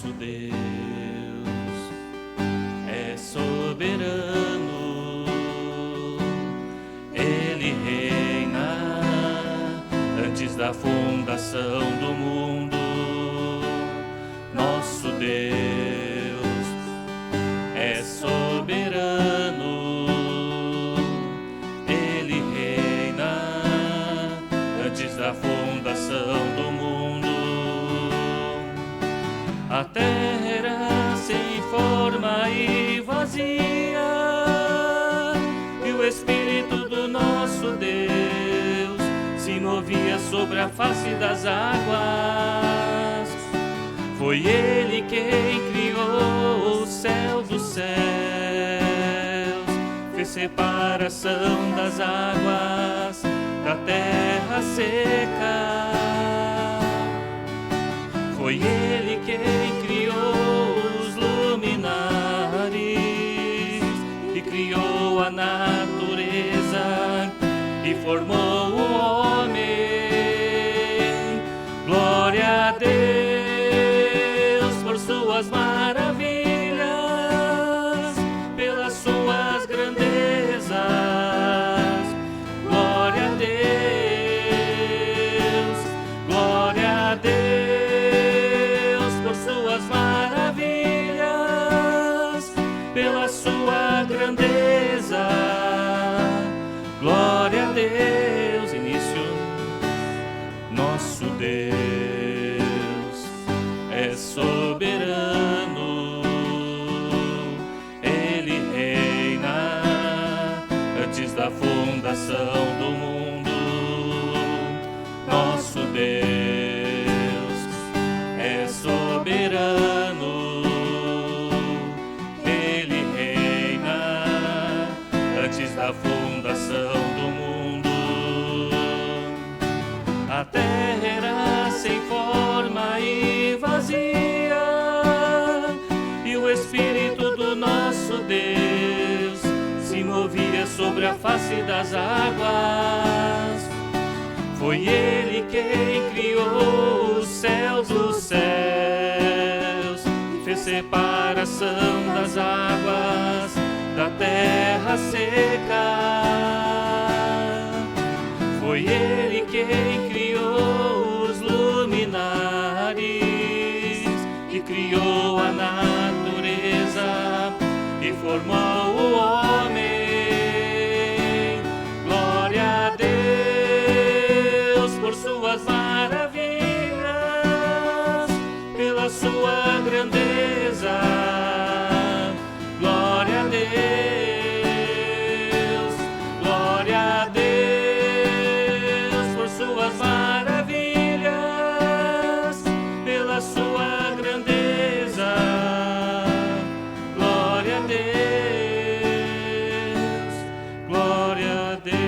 Nosso Deus é soberano, Ele reina antes da fundação do mundo. Nosso Deus é soberano, Ele reina antes da fundação do mundo. A terra era sem forma e vazia, e o Espírito do nosso Deus se movia sobre a face das águas. Foi Ele quem criou o céu dos céus, fez separação das águas da terra seca. Foi Ele quem criou os luminares e criou a natureza e formou o homem. Glória a Deus por suas maravilhas, pelas suas grandezas. Glória a Deus, glória a Deus por suas maravilhas, pela sua grandeza. Glória a Deus. Início. Nosso Deus é soberano, Ele reina antes da fundação do mundo. Nosso Deus é soberano, Ele reina antes da fundação do mundo. A terra era sem forma e vazia, e o Espírito do nosso Deus se movia sobre a face das águas. Foi Ele quem criou os céus dos céus, fez separação das águas da terra seca. Foi Ele quem criou os luminares e criou a natureza e formou o homem. Glória a Deus por suas maravilhas, pela sua grandeza. Glória a Deus, glória a Deus por suas maravilhas, pela sua grandeza. Glória a Deus, glória a Deus.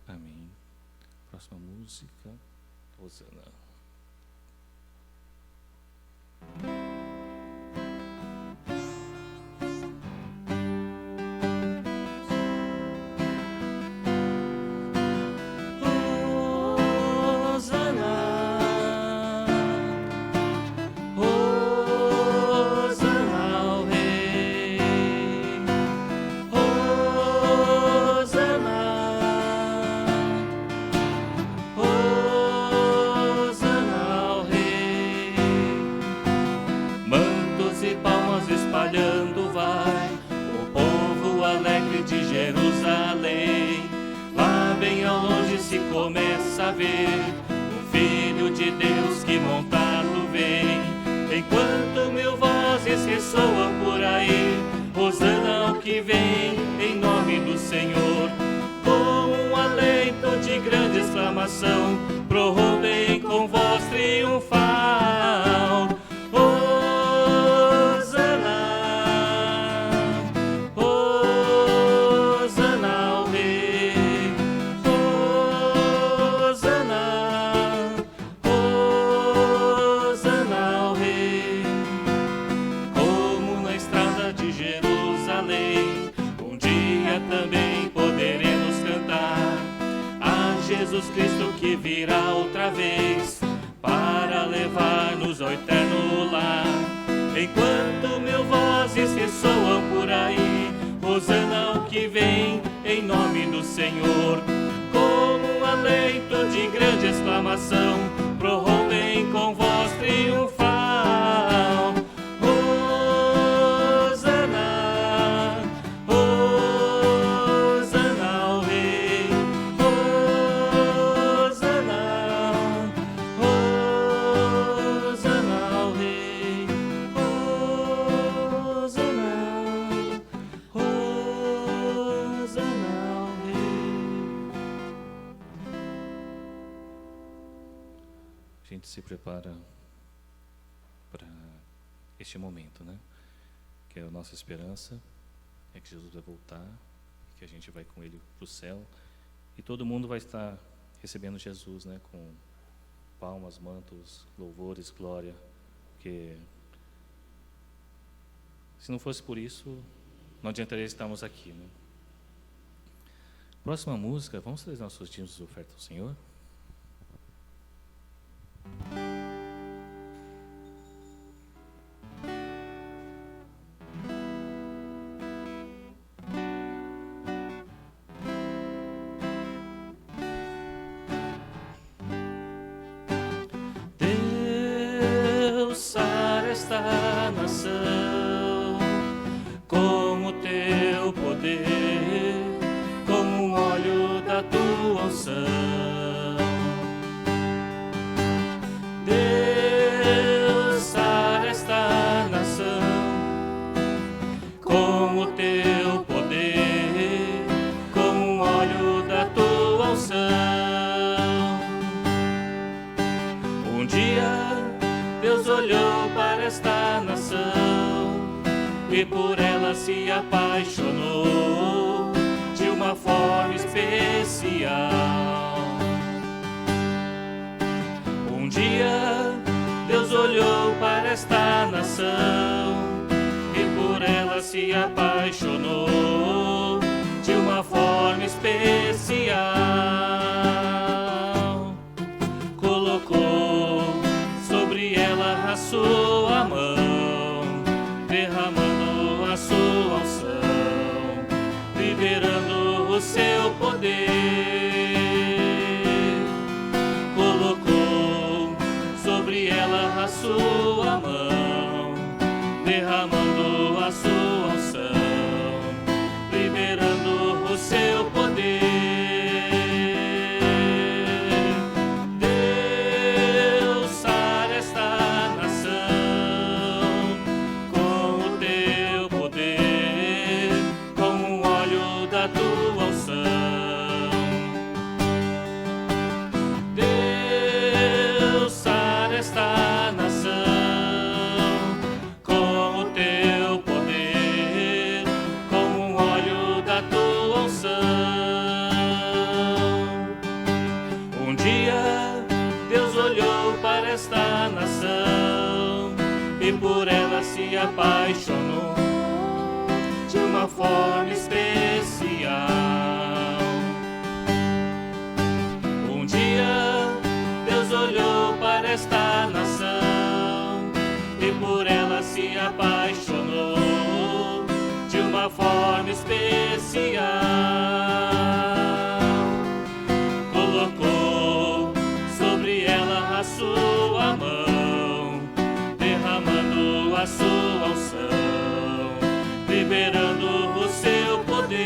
Amém. Próxima música, Hosana. Espalhando vai o povo alegre de Jerusalém. Lá bem ao longe se começa a ver o Filho de Deus que montado vem. Enquanto mil vozes ressoam por aí, Hosana ao que vem em nome do Senhor. Com um alento de grande exclamação, prorrompem com voz triunfal. Jesus Cristo que virá outra vez para levar-nos ao eterno lar. Enquanto mil vozes ressoam por aí, Hosana o que vem em nome do Senhor, como um alento de grande exclamação, prorrompem com voz triunfal. Hosana, Hosana ao Rei, Hosana, Hosana ao Rei, Hosana, Hosana ao Rei. A gente se prepara para este momento, né? Que é a nossa esperança, é que Jesus vai voltar, que a gente vai com Ele para o céu, e todo mundo vai estar recebendo Jesus, né? Com palmas, mantos, louvores, glória, porque se não fosse por isso, não adiantaria estarmos aqui, né? Próxima música, vamos trazer nossos dízimos de oferta ao Senhor? Deus, sara esta nação com o teu poder, com o óleo da tua unção. Deus, sara esta nação com o teu poder, com o óleo da tua unção. Um dia Deus olhou para esta nação e por ela se apaixonou de uma forma especial. Um dia Deus olhou para esta nação e por ela se apaixonou de uma forma especial. Colocou sobre ela a sua mão, derramando a sua unção, liberando o seu poder. Colocou sobre ela a sua mão, derramando a sua unção, liberando o seu poder. Deus, sara esta nação com o teu poder, com o óleo da tua unção. Deus, sara esta nação com o teu poder, com o óleo da tua unção. Um dia Deus olhou para esta nação e por ela se apaixonou de uma forma especial. Um dia Deus olhou para esta nação e por ela se apaixonou de uma forma especial. Colocou sobre ela a sua mão, derramando a sua unção, liberando o seu poder.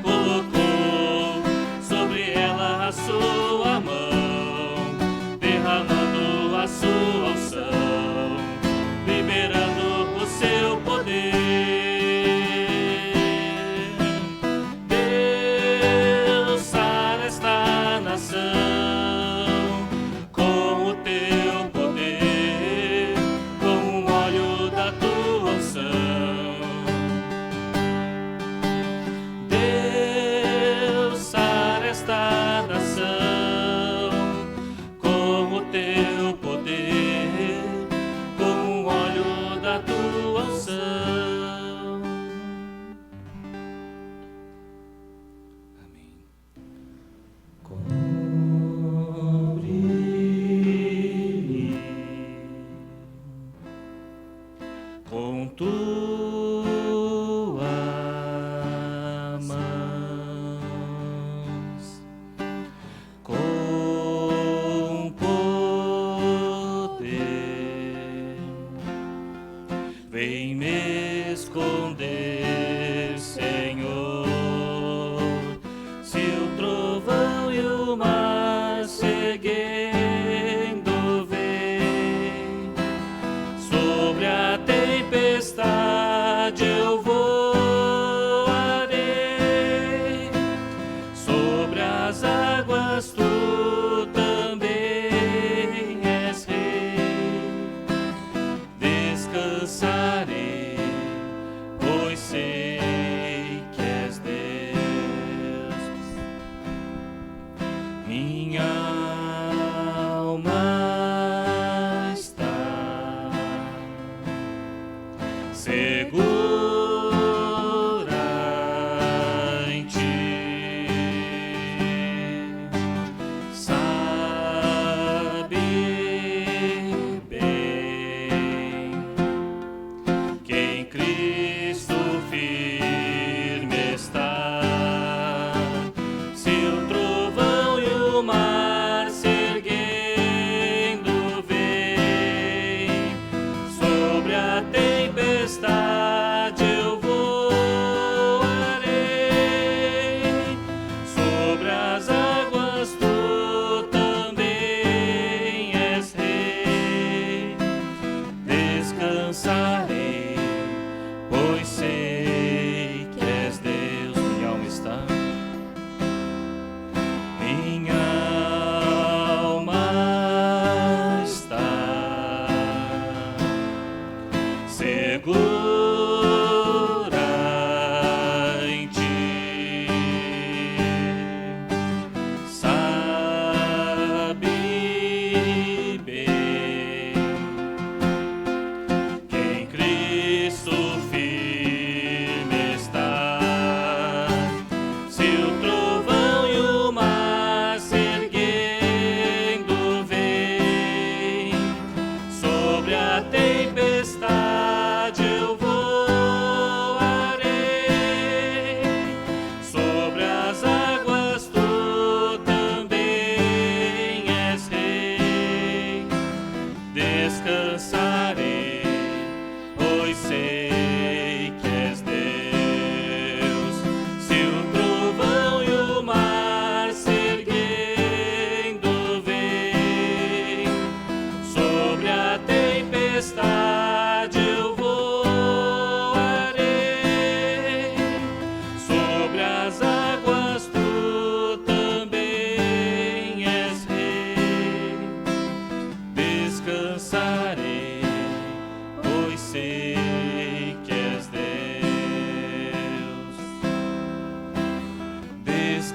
Colocou sobre ela a sua mão, derramando a sua unção, liberando o seu poder. Deus, sara esta nação com o teu poder,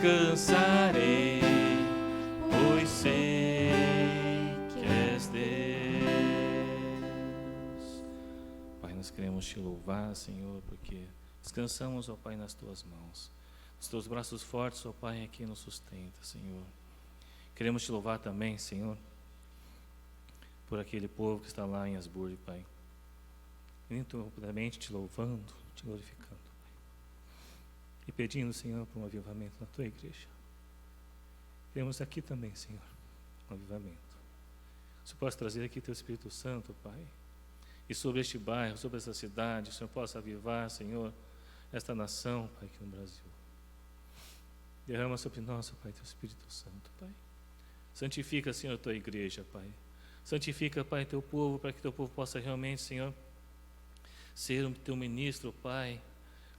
descansarei, pois sei que és Deus. Pai, nós queremos te louvar, Senhor, porque descansamos, ó Pai, nas tuas mãos. Os teus braços fortes, ó Pai, é quem nos sustenta, Senhor. Queremos te louvar também, Senhor, por aquele povo que está lá em Asburgo, Pai. Ininterruptamente te louvando, te glorificando, Pai. E pedindo, Senhor, por um avivamento na tua igreja. Queremos aqui também, Senhor, um avivamento. O Senhor possa trazer aqui teu Espírito Santo, Pai. E sobre este bairro, sobre essa cidade, o Senhor possa avivar, Senhor, esta nação, Pai, aqui no Brasil. Derrama sobre nós, Pai, teu Espírito Santo, Pai. Santifica, Senhor, a tua igreja, Pai. Santifica, Pai, teu povo, para que teu povo possa realmente, Senhor, ser um teu ministro, Pai,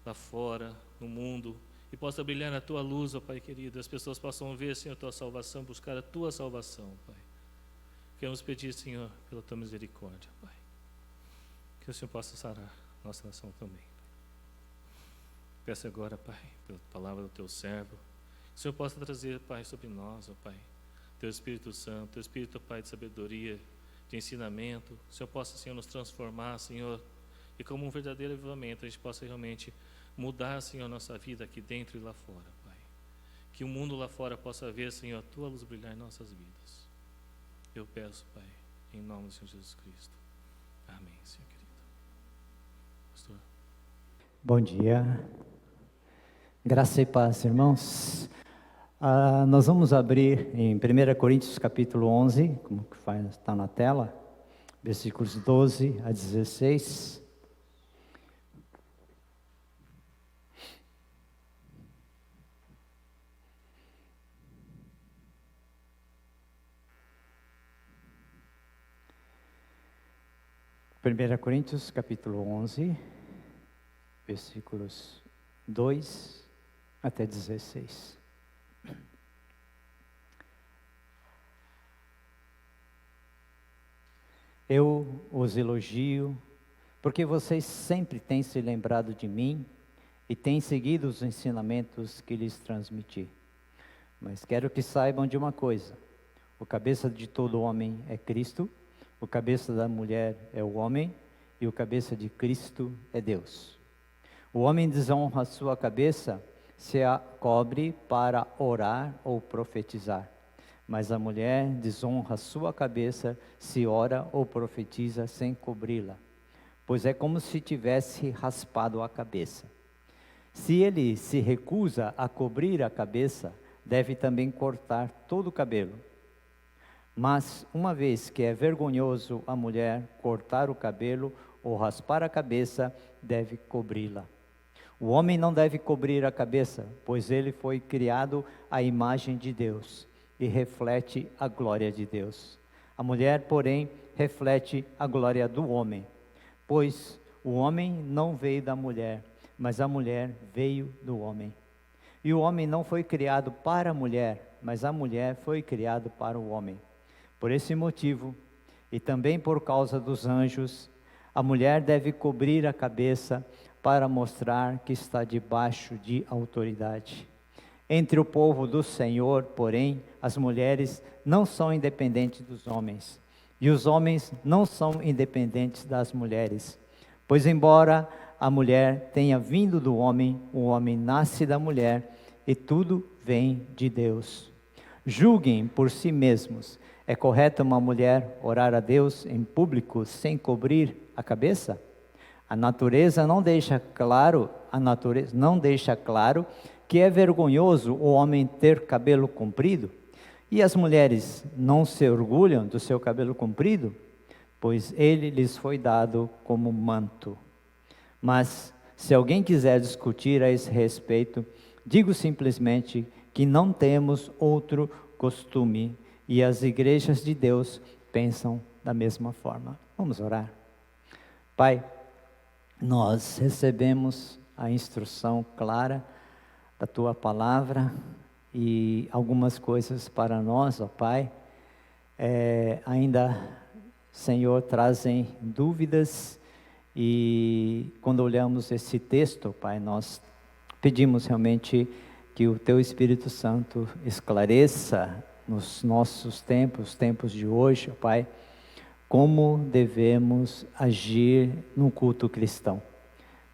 lá fora, no mundo, e possa brilhar na tua luz, ó Pai querido. As pessoas possam ver, Senhor, a tua salvação, buscar a tua salvação, Pai. Queremos pedir, Senhor, pela tua misericórdia, Pai. Que o Senhor possa sarar nossa nação também, Pai. Peço agora, Pai, pela palavra do teu servo, que o Senhor possa trazer, Pai, sobre nós, ó Pai, teu Espírito Santo, teu Espírito, Pai, de sabedoria, de ensinamento. Que o Senhor possa, Senhor, nos transformar, Senhor, e como um verdadeiro avivamento, a gente possa realmente mudar, Senhor, a nossa vida aqui dentro e lá fora, Pai. Que o mundo lá fora possa ver, Senhor, a tua luz brilhar em nossas vidas. Eu peço, Pai, em nome do Senhor Jesus Cristo. Amém, Senhor querido. Pastor. Bom dia. Graça e paz, irmãos. Nós vamos abrir em 1 Coríntios capítulo 11, como que está na tela, versículos 12 a 16. Primeira Coríntios capítulo 11, versículos 2 até 16. Eu os elogio, porque vocês sempre têm se lembrado de mim e têm seguido os ensinamentos que lhes transmiti. Mas quero que saibam de uma coisa: o cabeça de todo homem é Cristo, o cabeça da mulher é o homem, e o cabeça de Cristo é Deus. O homem desonra a sua cabeça se a cobre para orar ou profetizar, mas a mulher desonra a sua cabeça se ora ou profetiza sem cobri-la, pois é como se tivesse raspado a cabeça. Se ele se recusa a cobrir a cabeça, deve também cortar todo o cabelo. Mas, uma vez que é vergonhoso a mulher cortar o cabelo ou raspar a cabeça, deve cobri-la. O homem não deve cobrir a cabeça, pois ele foi criado à imagem de Deus e reflete a glória de Deus. A mulher, porém, reflete a glória do homem, pois o homem não veio da mulher, mas a mulher veio do homem. E o homem não foi criado para a mulher, mas a mulher foi criada para o homem. Por esse motivo, e também por causa dos anjos, a mulher deve cobrir a cabeça para mostrar que está debaixo de autoridade. Entre o povo do Senhor, porém, as mulheres não são independentes dos homens, e os homens não são independentes das mulheres. Pois embora a mulher tenha vindo do homem, o homem nasce da mulher, e tudo vem de Deus. Julguem por si mesmos. É correto uma mulher orar a Deus em público sem cobrir a cabeça? A natureza não deixa claro que é vergonhoso o homem ter cabelo comprido? E as mulheres não se orgulham do seu cabelo comprido? Pois ele lhes foi dado como manto. Mas, se alguém quiser discutir a esse respeito, digo simplesmente que não temos outro costume, e as igrejas de Deus pensam da mesma forma. Vamos orar. Pai, nós recebemos a instrução clara da Tua Palavra e algumas coisas para nós, ó Pai, ainda, Senhor, trazem dúvidas, e quando olhamos esse texto, Pai, nós pedimos realmente que o Teu Espírito Santo esclareça nos nossos tempos de hoje, ó Pai, como devemos agir no culto cristão.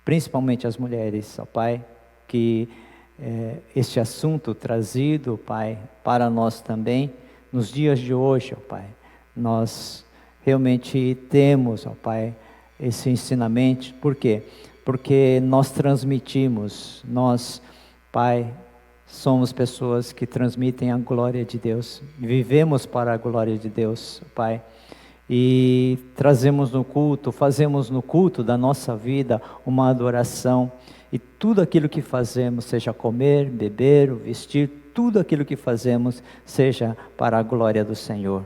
Principalmente as mulheres, ó Pai, que este assunto trazido, Pai, para nós também, nos dias de hoje, ó Pai, nós realmente temos, ó Pai, esse ensinamento. Por quê? Porque nós transmitimos, nós, Pai, somos pessoas que transmitem a glória de Deus, vivemos para a glória de Deus, Pai, e trazemos no culto, fazemos no culto da nossa vida uma adoração, e tudo aquilo que fazemos, seja comer, beber, vestir, tudo aquilo que fazemos, seja para a glória do Senhor.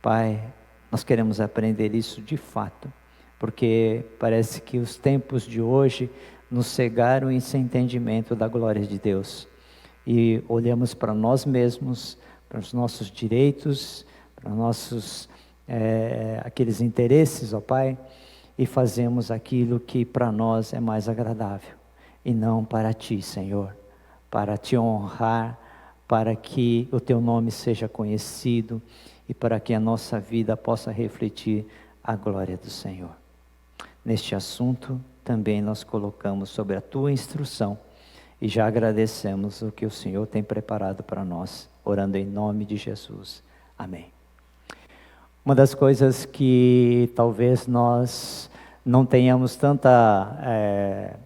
Pai, nós queremos aprender isso de fato, porque parece que os tempos de hoje nos cegaram esse entendimento da glória de Deus, e olhamos para nós mesmos, para os nossos direitos, para nossos aqueles interesses, ó Pai, e fazemos aquilo que para nós é mais agradável, e não para Ti, Senhor, para Te honrar, para que o Teu nome seja conhecido, e para que a nossa vida possa refletir a glória do Senhor. Neste assunto, também nós colocamos sobre a Tua instrução, e já agradecemos o que o Senhor tem preparado para nós, orando em nome de Jesus. Amém. Uma das coisas que talvez nós não tenhamos tanta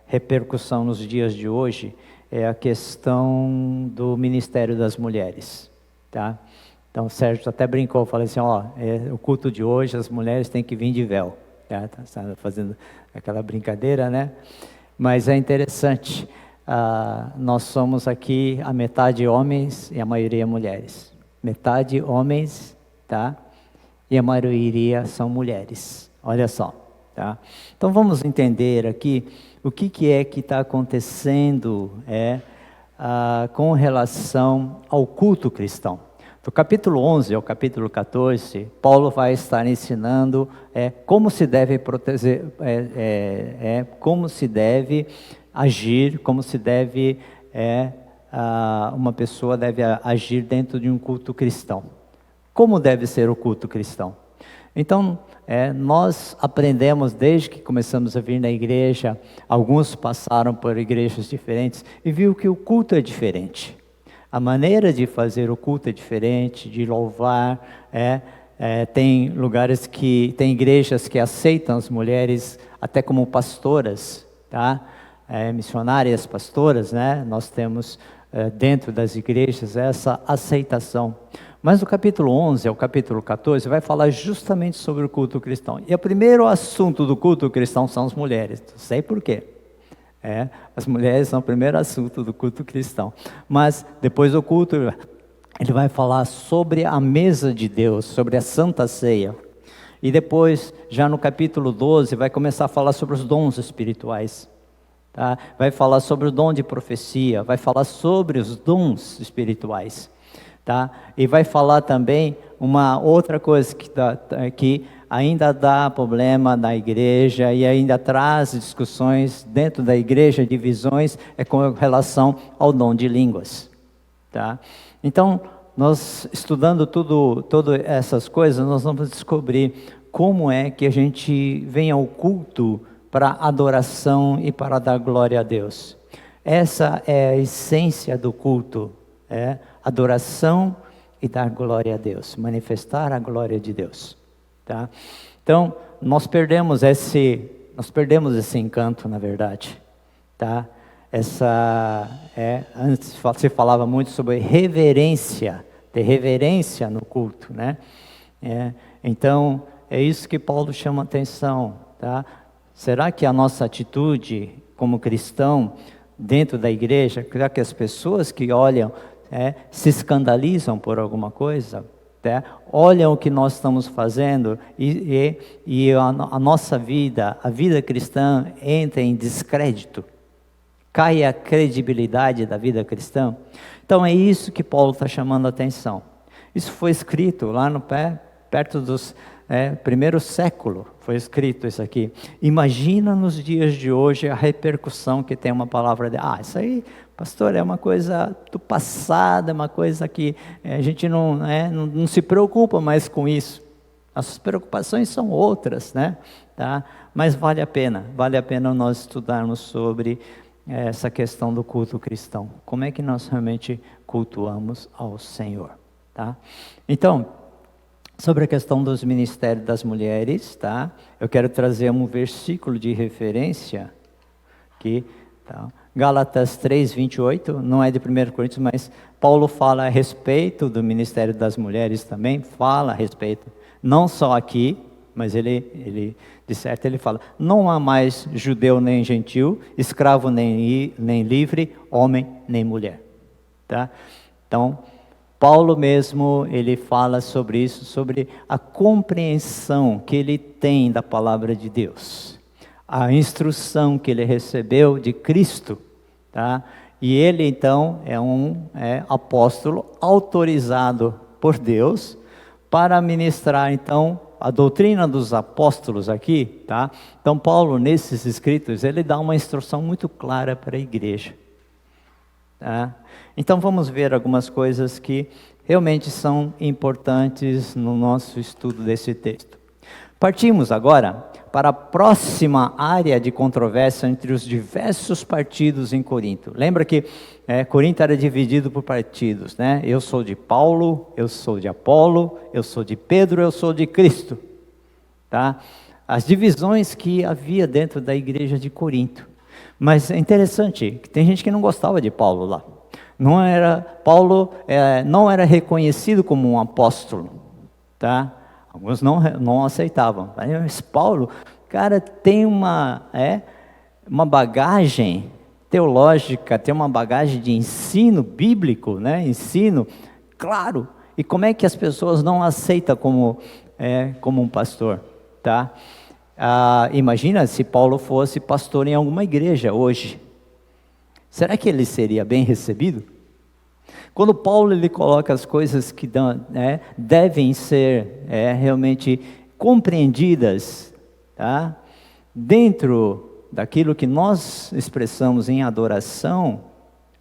repercussão nos dias de hoje é a questão do Ministério das Mulheres, tá? Então o Sérgio até brincou, falou assim, o culto de hoje as mulheres têm que vir de véu, tá fazendo aquela brincadeira, né? Mas é interessante, nós somos aqui a metade homens e a maioria mulheres, metade homens, tá? E a maioria são mulheres, olha só, tá? Então vamos entender aqui o que é que está acontecendo com relação ao culto cristão. Do capítulo 11 ao capítulo 14, Paulo vai estar ensinando como se deve proteger, como se deve agir, como se deve, uma pessoa deve agir dentro de um culto cristão. Como deve ser o culto cristão? Então, nós aprendemos desde que começamos a vir na igreja, alguns passaram por igrejas diferentes e viu que o culto é diferente. A maneira de fazer o culto é diferente, de louvar, tem lugares tem igrejas que aceitam as mulheres até como pastoras, tá? Missionárias, pastoras, né? Nós temos dentro das igrejas essa aceitação. Mas do capítulo 11 ao capítulo 14 vai falar justamente sobre o culto cristão. E o primeiro assunto do culto cristão são as mulheres. Não sei por quê. As mulheres são o primeiro assunto do culto cristão. Mas depois do culto, ele vai falar sobre a mesa de Deus, sobre a Santa Ceia. E depois, já no capítulo 12, vai começar a falar sobre os dons espirituais. Tá? Vai falar sobre o dom de profecia, vai falar sobre os dons espirituais. Tá? E vai falar também uma outra coisa que ainda dá problema na igreja e ainda traz discussões dentro da igreja, divisões, com relação ao dom de línguas. Tá? Então, nós estudando todas essas coisas, nós vamos descobrir como é que a gente vem ao culto para adoração e para dar glória a Deus. Essa é a essência do culto, adoração e dar glória a Deus, manifestar a glória de Deus, tá? Então, nós perdemos esse encanto, na verdade, tá? Antes se falava muito sobre reverência, ter reverência no culto, né? Então, é isso que Paulo chama atenção, tá? Será que a nossa atitude como cristão dentro da igreja, será que as pessoas que olham se escandalizam por alguma coisa? Olham o que nós estamos fazendo e a nossa vida, a vida cristã entra em descrédito, cai a credibilidade da vida cristã. Então é isso que Paulo está chamando a atenção. Isso foi escrito lá perto dos primeiro século, foi escrito isso aqui. Imagina nos dias de hoje a repercussão que tem uma palavra isso aí pastor, é uma coisa do passado, é uma coisa que a gente não se preocupa mais com isso. Nossas preocupações são outras, né? Tá? Mas vale a pena nós estudarmos sobre essa questão do culto cristão. Como é que nós realmente cultuamos ao Senhor, tá? Então, sobre a questão dos ministérios das mulheres, tá? Eu quero trazer um versículo de referência aqui, tá? Gálatas 3:28, não é de 1 Coríntios, mas Paulo fala a respeito do ministério das mulheres também, fala a respeito, não só aqui, mas ele de certo ele fala, não há mais judeu nem gentil, escravo nem livre, homem nem mulher, tá? Então, Paulo mesmo, ele fala sobre isso, sobre a compreensão que ele tem da palavra de Deus, a instrução que ele recebeu de Cristo, tá? E ele então é um apóstolo autorizado por Deus para ministrar então a doutrina dos apóstolos aqui, tá? Então Paulo nesses escritos, ele dá uma instrução muito clara para a igreja, tá? Então vamos ver algumas coisas que realmente são importantes no nosso estudo desse texto. Partimos agora para a próxima área de controvérsia entre os diversos partidos em Corinto. Lembra que Corinto era dividido por partidos, né? Eu sou de Paulo, eu sou de Apolo, eu sou de Pedro, eu sou de Cristo, tá? As divisões que havia dentro da igreja de Corinto. Mas é interessante que tem gente que não gostava de Paulo lá. Paulo não era reconhecido como um apóstolo, tá? Alguns não aceitavam. Mas Paulo, cara, tem uma bagagem teológica, tem uma bagagem de ensino bíblico, né? Ensino claro. E como é que as pessoas não aceitam como um pastor, tá? Imagina se Paulo fosse pastor em alguma igreja hoje. Será que ele seria bem recebido? Quando Paulo ele coloca as coisas que devem ser realmente compreendidas, tá? Dentro daquilo que nós expressamos em adoração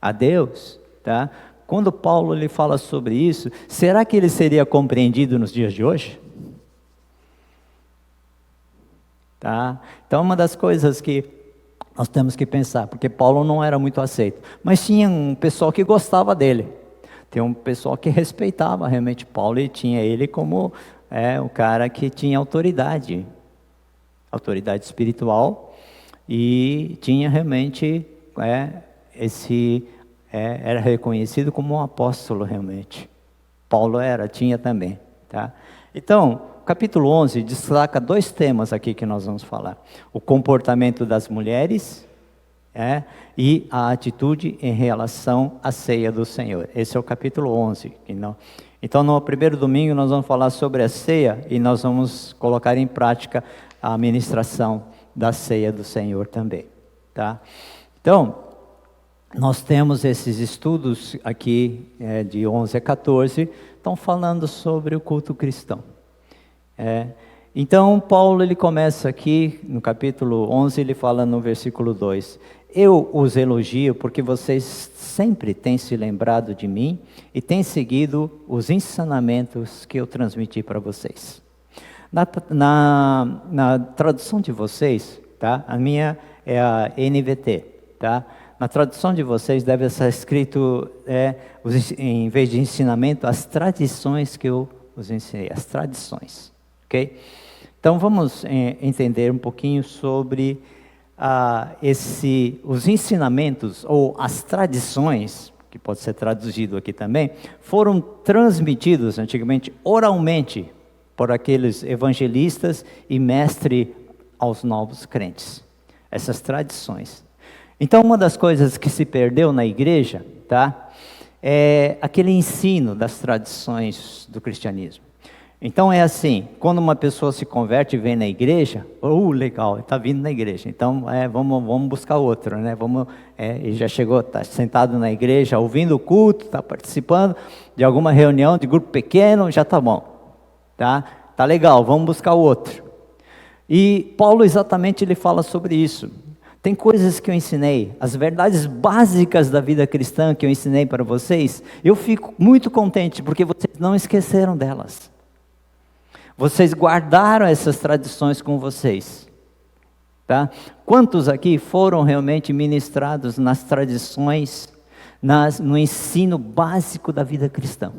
a Deus, tá? Quando Paulo ele fala sobre isso, será que ele seria compreendido nos dias de hoje? Tá? Então uma das coisas que nós temos que pensar, porque Paulo não era muito aceito, mas tinha um pessoal que gostava dele, tem um pessoal que respeitava realmente Paulo e tinha ele como o cara que tinha autoridade espiritual e tinha realmente era reconhecido como um apóstolo realmente. Paulo tinha também, tá? Então, capítulo 11 destaca 2 temas aqui que nós vamos falar. O comportamento das mulheres e a atitude em relação à ceia do Senhor. Esse é o capítulo 11. Então, no primeiro domingo nós vamos falar sobre a ceia e nós vamos colocar em prática a ministração da ceia do Senhor também, tá? Então, nós temos esses estudos aqui de 11 a 14, estão falando sobre o culto cristão. Então, Paulo ele começa aqui no capítulo 11, ele fala no versículo 2: eu os elogio porque vocês sempre têm se lembrado de mim e têm seguido os ensinamentos que eu transmiti para vocês. Na tradução de vocês, tá? A minha é a NVT, tá? Na tradução de vocês deve estar escrito, em vez de ensinamento, as tradições que eu os ensinei, as tradições. Okay? Então vamos entender um pouquinho sobre os ensinamentos ou as tradições, que pode ser traduzido aqui também, foram transmitidos antigamente oralmente por aqueles evangelistas e mestres aos novos crentes. Essas tradições. Então uma das coisas que se perdeu na igreja, tá? É aquele ensino das tradições do cristianismo. Então é assim, quando uma pessoa se converte e vem na igreja, legal, está vindo na igreja, então vamos buscar outro, né? Ele já chegou, está sentado na igreja, ouvindo o culto, está participando de alguma reunião de grupo pequeno, já está bom, tá legal, vamos buscar outro. E Paulo exatamente ele fala sobre isso. Tem coisas que eu ensinei, as verdades básicas da vida cristã que eu ensinei para vocês, eu fico muito contente porque vocês não esqueceram delas. Vocês guardaram essas tradições com vocês. Tá? Quantos aqui foram realmente ministrados nas tradições, no ensino básico da vida cristã?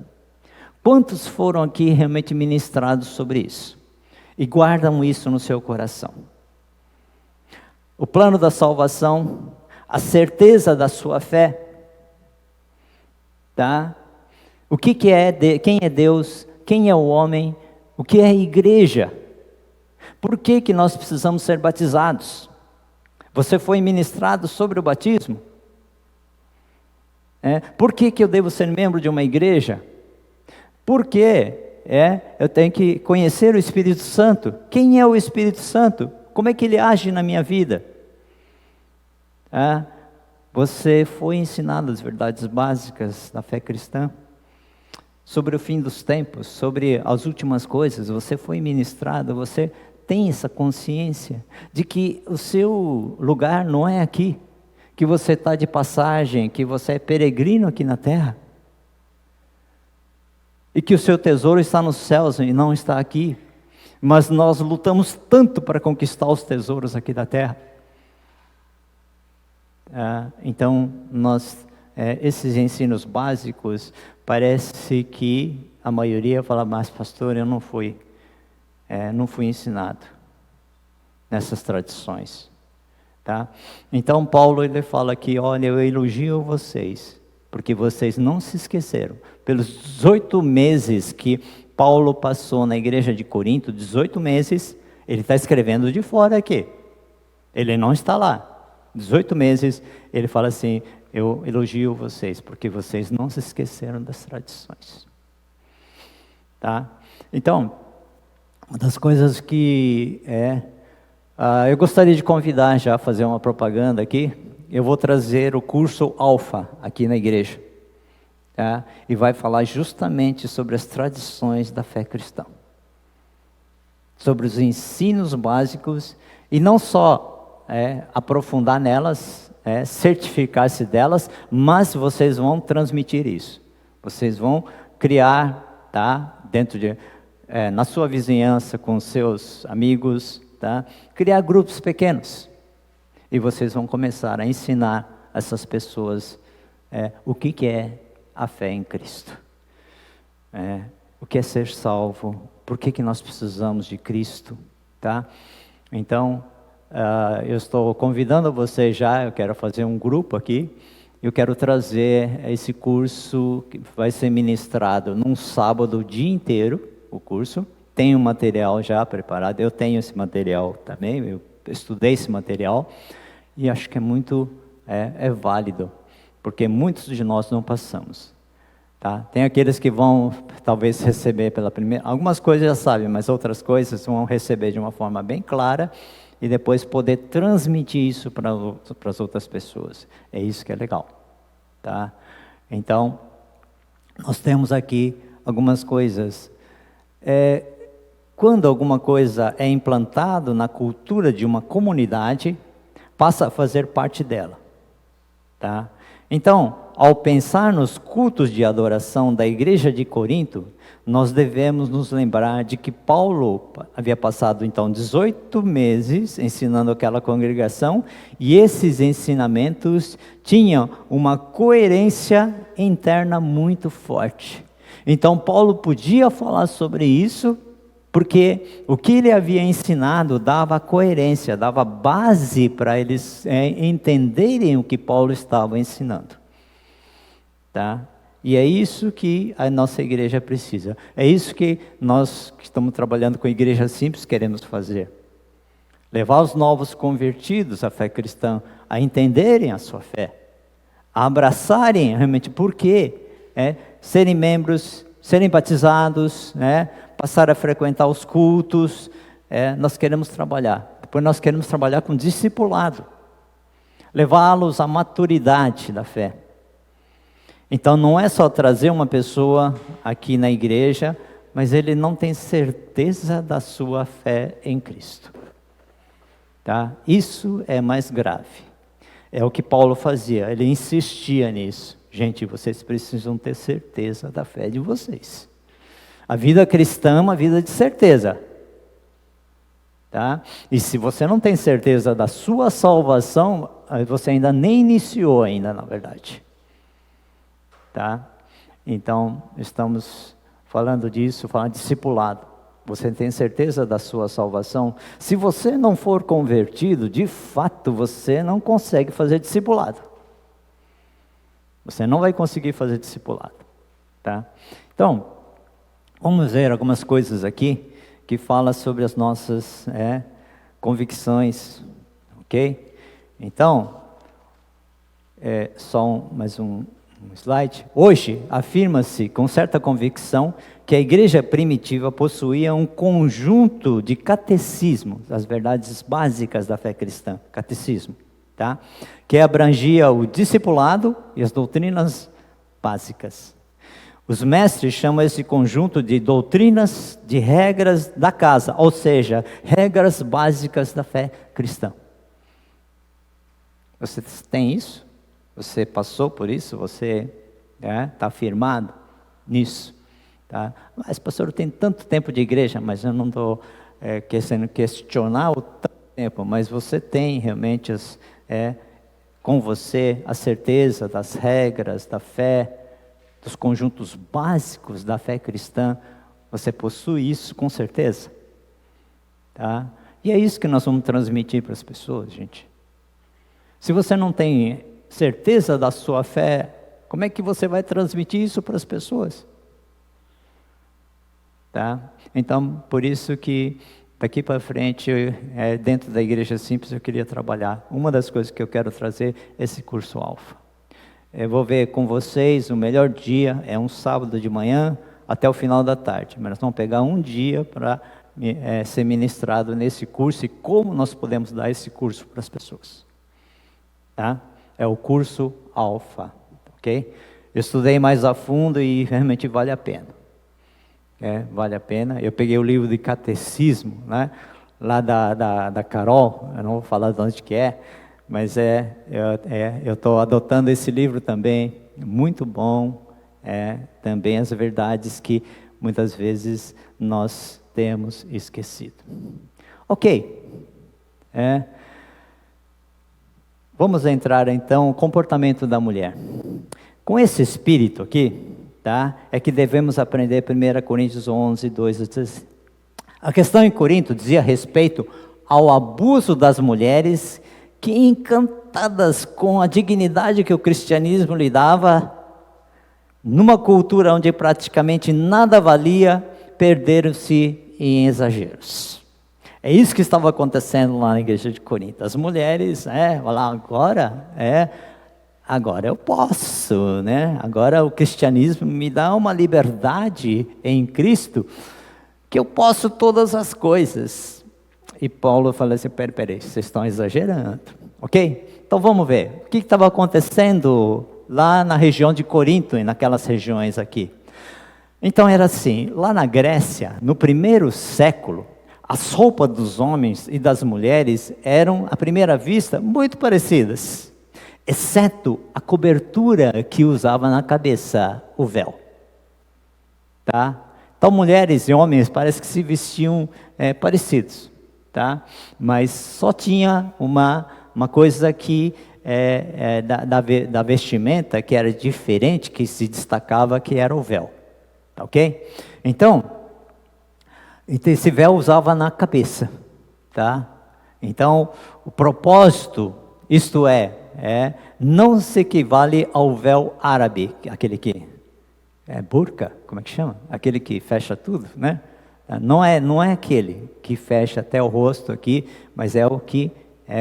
Quantos foram aqui realmente ministrados sobre isso? E guardam isso no seu coração? O plano da salvação, a certeza da sua fé, tá? O que é, quem é Deus, quem é o homem, o que é a igreja? Por que nós precisamos ser batizados? Você foi ministrado sobre o batismo? Por que eu devo ser membro de uma igreja? Por que eu tenho que conhecer o Espírito Santo? Quem é o Espírito Santo? Como é que ele age na minha vida? Você foi ensinado as verdades básicas da fé cristã? Sobre o fim dos tempos, sobre as últimas coisas, você foi ministrado, você tem essa consciência de que o seu lugar não é aqui, que você está de passagem, que você é peregrino aqui na terra, e que o seu tesouro está nos céus e não está aqui, mas nós lutamos tanto para conquistar os tesouros aqui da terra. Então, esses ensinos básicos, parece que a maioria fala, mas pastor, eu não fui ensinado nessas tradições. Tá? Então, Paulo ele fala aqui, olha, eu elogio vocês, porque vocês não se esqueceram. Pelos 18 meses que Paulo passou na igreja de Corinto, 18 meses, ele está escrevendo de fora aqui. Ele não está lá. 18 meses, ele fala assim, eu elogio vocês, porque vocês não se esqueceram das tradições. Tá? Então, uma das coisas que eu gostaria de convidar já a fazer uma propaganda aqui, eu vou trazer o curso Alfa aqui na igreja. Tá? E vai falar justamente sobre as tradições da fé cristã. Sobre os ensinos básicos, e não só aprofundar nelas, certificar-se delas, mas vocês vão transmitir isso. Vocês vão criar, tá? Na sua vizinhança, com seus amigos, tá? Criar grupos pequenos. E vocês vão começar a ensinar essas pessoas o que é a fé em Cristo. O que é ser salvo, por que nós precisamos de Cristo, tá? Então, eu estou convidando você já, eu quero fazer um grupo aqui, eu quero trazer esse curso que vai ser ministrado num sábado o dia inteiro, o curso, tem um material já preparado, eu tenho esse material também, eu estudei esse material, e acho que é muito válido, porque muitos de nós não passamos. Tá? Tem aqueles que vão talvez receber pela primeira, algumas coisas já sabem, mas outras coisas vão receber de uma forma bem clara, e depois poder transmitir isso para as outras pessoas. É isso que é legal. Tá? Então, nós temos aqui algumas coisas. Quando alguma coisa é implantado na cultura de uma comunidade, passa a fazer parte dela. Tá? Então, ao pensar nos cultos de adoração da igreja de Corinto, nós devemos nos lembrar de que Paulo havia passado então 18 meses ensinando aquela congregação, e esses ensinamentos tinham uma coerência interna muito forte. Então Paulo podia falar sobre isso, porque o que ele havia ensinado dava coerência, dava base para eles entenderem o que Paulo estava ensinando. Tá? E é isso que a nossa igreja precisa. É isso que nós que estamos trabalhando com a igreja simples queremos fazer. Levar os novos convertidos à fé cristã a entenderem a sua fé, a abraçarem realmente por quê, serem membros, serem batizados, passar a frequentar os cultos. Nós queremos trabalhar. Depois nós queremos trabalhar com discipulado, levá-los à maturidade da fé. Então não é só trazer uma pessoa aqui na igreja, mas ele não tem certeza da sua fé em Cristo. Tá? Isso é mais grave. É o que Paulo fazia, ele insistia nisso. Gente, vocês precisam ter certeza da fé de vocês. A vida cristã é uma vida de certeza. Tá? E se você não tem certeza da sua salvação, você ainda nem iniciou ainda, na verdade. Tá? Então, estamos falando disso, falando de discipulado. Você tem certeza da sua salvação? Se você não for convertido, de fato, você não consegue fazer discipulado. Você não vai conseguir fazer discipulado. Tá? Então, vamos ver algumas coisas aqui que fala sobre as nossas convicções, ok? Então, só mais um slide. Hoje, afirma-se com certa convicção que a igreja primitiva possuía um conjunto de catecismo, as verdades básicas da fé cristã, catecismo, tá? Que abrangia o discipulado e as doutrinas básicas. Os mestres chamam esse conjunto de doutrinas, de regras da casa, ou seja, regras básicas da fé cristã. Você tem isso? Você passou por isso? Você está firmado nisso? Tá? Mas, pastor, eu tenho tanto tempo de igreja, mas eu não estou querendo questionar o tanto tempo, mas você tem realmente com você a certeza das regras da fé, dos conjuntos básicos da fé cristã. Você possui isso com certeza? Tá? E é isso que nós vamos transmitir para as pessoas, gente. Se você não tem certeza da sua fé, como é que você vai transmitir isso para as pessoas? Tá? Então, por isso que daqui para frente, dentro da Igreja Simples, eu queria trabalhar. Uma das coisas que eu quero trazer é esse curso Alfa. Eu vou ver com vocês, o melhor dia é um sábado de manhã até o final da tarde. Mas nós vamos pegar um dia para ser ministrado nesse curso e como nós podemos dar esse curso para as pessoas. Tá? É o curso Alfa, ok? Eu estudei mais a fundo e realmente vale a pena. Vale a pena. Eu peguei o livro de catecismo, né? Lá da Carol, eu não vou falar de onde que é, mas eu estou adotando esse livro também, muito bom, também as verdades que muitas vezes nós temos esquecido. Ok, vamos entrar então no comportamento da mulher. Com esse espírito aqui, tá, é que devemos aprender 1 Coríntios 11, 2 a 13. A questão em Corinto dizia respeito ao abuso das mulheres que, encantadas com a dignidade que o cristianismo lhe dava, numa cultura onde praticamente nada valia, perderam-se em exageros. É isso que estava acontecendo lá na igreja de Corinto. As mulheres, agora eu posso, né? Agora o cristianismo me dá uma liberdade em Cristo, que eu posso todas as coisas. E Paulo fala assim, peraí, vocês estão exagerando, ok? Então vamos ver, o que estava acontecendo lá na região de Corinto e naquelas regiões aqui. Então era assim, lá na Grécia, no primeiro século, as roupas dos homens e das mulheres eram, à primeira vista, muito parecidas, exceto a cobertura que usava na cabeça, o véu. Tá? Então mulheres e homens parece que se vestiam parecidos. Tá? Mas só tinha uma coisa que da vestimenta que era diferente, que se destacava, que era o véu, tá, ok? Então esse véu usava na cabeça, tá? Então o propósito, isto não se equivale ao véu árabe, aquele que burca, como é que chama? Aquele que fecha tudo, né? Não é aquele que fecha até o rosto aqui, mas é o que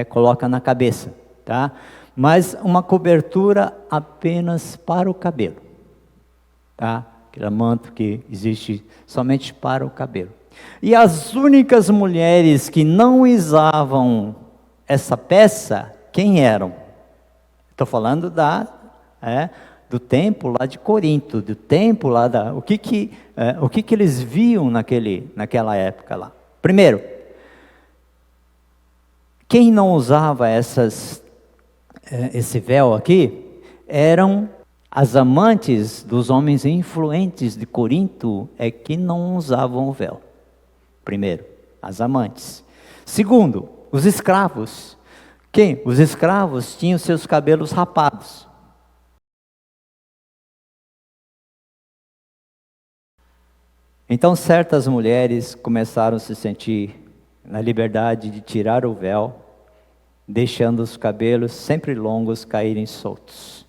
coloca na cabeça, tá? Mas uma cobertura apenas para o cabelo, tá? Aquele manto que existe somente para o cabelo. E as únicas mulheres que não usavam essa peça, quem eram? Estou falando do templo lá de Corinto, do templo lá o que eles viam naquela época lá. Primeiro, Quem não usava esse véu aqui eram as amantes dos homens influentes de Corinto, é que não usavam o véu. Primeiro, as amantes. Segundo, os escravos. Os escravos tinham seus cabelos rapados. Então certas mulheres começaram a se sentir na liberdade de tirar o véu, deixando os cabelos sempre longos caírem soltos.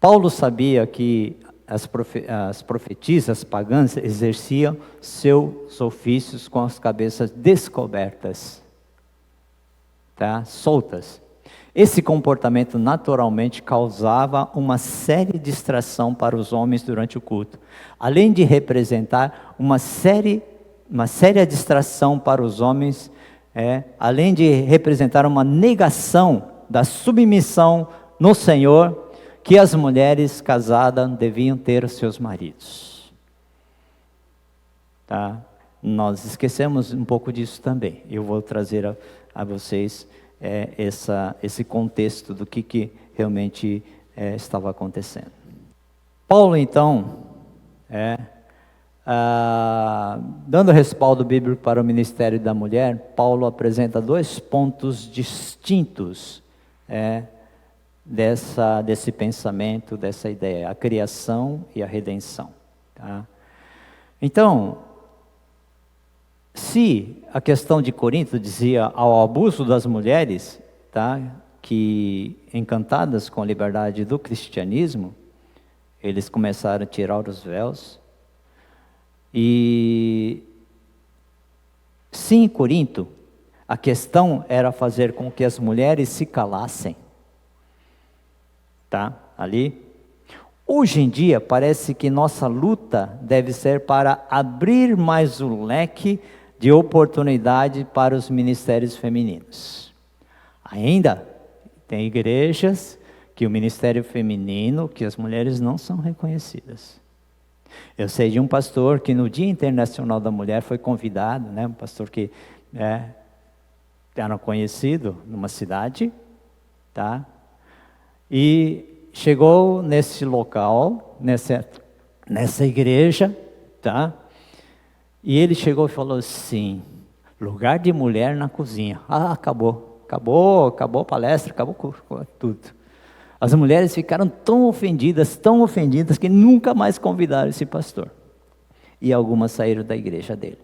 Paulo sabia que as profetisas pagãs exerciam seus ofícios com as cabeças descobertas, tá? Soltas. Esse comportamento naturalmente causava uma séria distração para os homens durante o culto, além de representar uma séria distração para os homens, além de representar uma negação da submissão no Senhor que as mulheres casadas deviam ter aos seus maridos. Tá? Nós esquecemos um pouco disso também. Eu vou trazer a vocês esse contexto do que realmente estava acontecendo. Paulo, então, dando respaldo bíblico para o ministério da mulher, Paulo apresenta 2 pontos distintos desse pensamento, dessa ideia: a criação e a redenção. Tá? Então, se a questão de Corinto dizia ao abuso das mulheres, tá, que encantadas com a liberdade do cristianismo, eles começaram a tirar os véus. E sim, em Corinto, a questão era fazer com que as mulheres se calassem. Tá? Ali. Hoje em dia, parece que nossa luta deve ser para abrir mais o leque de oportunidade para os ministérios femininos. Ainda tem igrejas que o ministério feminino, que as mulheres não são reconhecidas. Eu sei de um pastor que no Dia Internacional da Mulher foi convidado, um pastor que era conhecido numa cidade, tá? E chegou nesse local, nessa igreja, tá? E ele chegou e falou assim: lugar de mulher na cozinha. Acabou a palestra, acabou tudo. As mulheres ficaram tão ofendidas, que nunca mais convidaram esse pastor. E algumas saíram da igreja dele.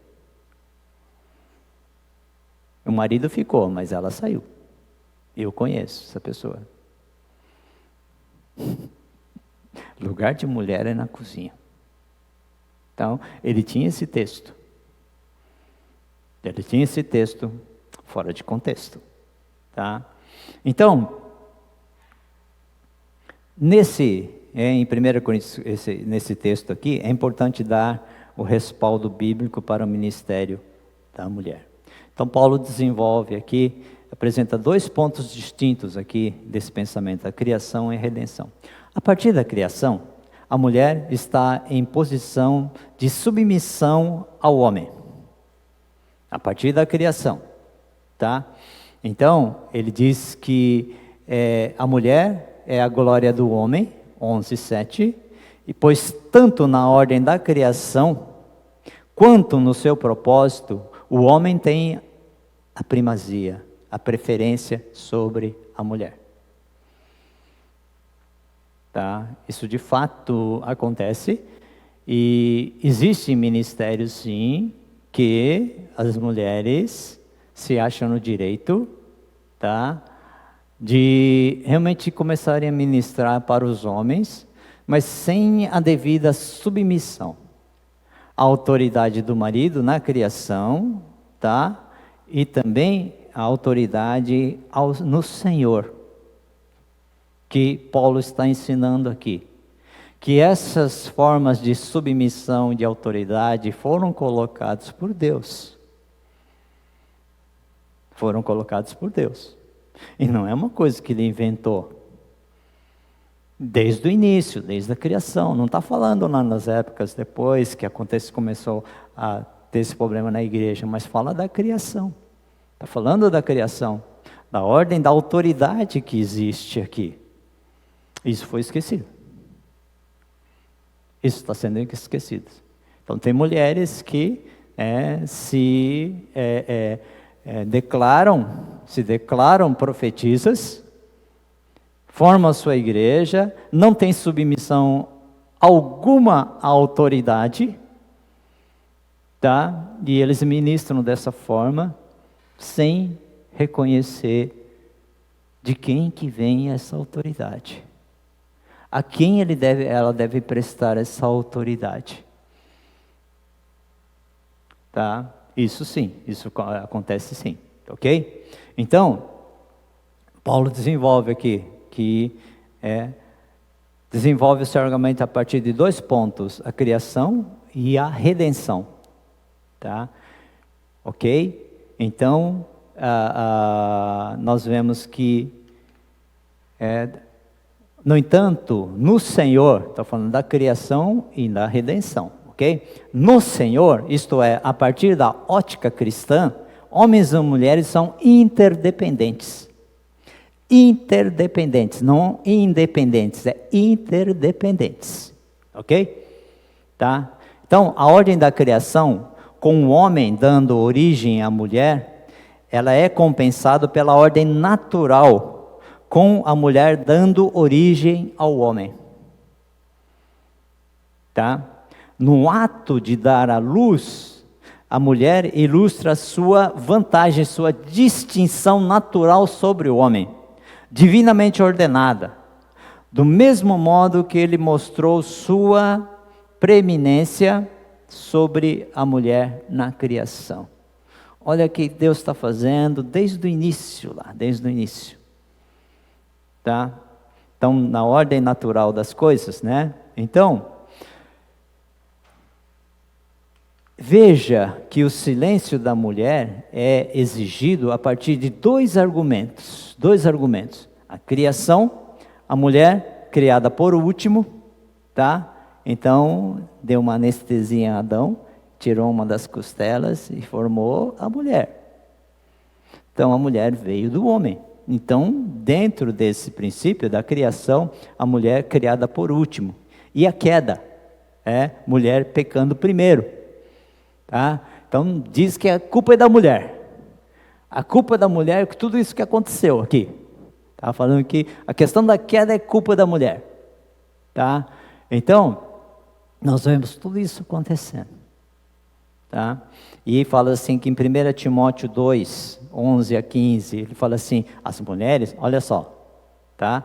O marido ficou, mas ela saiu. Eu conheço essa pessoa. Lugar de mulher é na cozinha. Então, ele tinha esse texto. Ele tinha esse texto fora de contexto. Tá? Então, em 1 Coríntios, nesse texto aqui, é importante dar o respaldo bíblico para o ministério da mulher. Então, Paulo desenvolve aqui, apresenta 2 pontos distintos aqui desse pensamento: a criação e a redenção. A partir da criação, a mulher está em posição de submissão ao homem. A partir da criação, tá? Então, ele diz que a mulher é a glória do homem, 11:7, e pois tanto na ordem da criação, quanto no seu propósito, o homem tem a primazia, a preferência sobre a mulher. Tá? Isso de fato acontece, e existem ministérios sim, que as mulheres se acham no direito, tá, de realmente começarem a ministrar para os homens, mas sem a devida submissão à autoridade do marido na criação, tá, e também a autoridade no Senhor, que Paulo está ensinando aqui. Que essas formas de submissão e de autoridade foram colocadas por Deus. Foram colocadas por Deus. E não é uma coisa que ele inventou. Desde o início, desde a criação. Não está falando lá nas épocas depois que começou a ter esse problema na igreja, mas fala da criação. Está falando da criação, da ordem, da autoridade que existe aqui. Isso foi esquecido. Isso está sendo esquecido. Então, tem mulheres que se declaram profetisas, formam a sua igreja, não tem submissão alguma à autoridade, tá? E eles ministram dessa forma, sem reconhecer de quem que vem essa autoridade. A quem ela deve prestar essa autoridade. Tá? Isso sim, isso acontece sim, ok? Então, Paulo desenvolve aqui, desenvolve o seu argumento a partir de 2 pontos, a criação e a redenção, tá? Ok? Então, nós vemos que, no entanto, no Senhor, está falando da criação e da redenção, ok? No Senhor, isto é, a partir da ótica cristã, homens e mulheres são interdependentes. Interdependentes, não independentes, é interdependentes, ok? Tá? Então, a ordem da criação, com o homem dando origem à mulher, ela é compensada pela ordem natural, com a mulher dando origem ao homem. Tá? No ato de dar à luz, a mulher ilustra sua vantagem, sua distinção natural sobre o homem, divinamente ordenada, do mesmo modo que ele mostrou sua preeminência sobre a mulher na criação. Olha o que Deus está fazendo desde o início lá, desde o início. Tá? Então, na ordem natural das coisas, né? Então, veja que o silêncio da mulher é exigido a partir de 2 argumentos. 2 argumentos. A criação, a mulher criada por último, tá? Então, deu uma anestesia a Adão, tirou uma das costelas e formou a mulher. Então, a mulher veio do homem. Então, dentro desse princípio da criação, a mulher criada por último. E a queda, mulher pecando primeiro. Tá? Então, diz que a culpa é da mulher. A culpa da mulher é tudo isso que aconteceu aqui. Tá? Falando que a questão da queda é culpa da mulher. Tá? Então, nós vemos tudo isso acontecendo. Tá? E fala assim que em 1 Timóteo 2, 11 a 15, ele fala assim, as mulheres, olha só, tá?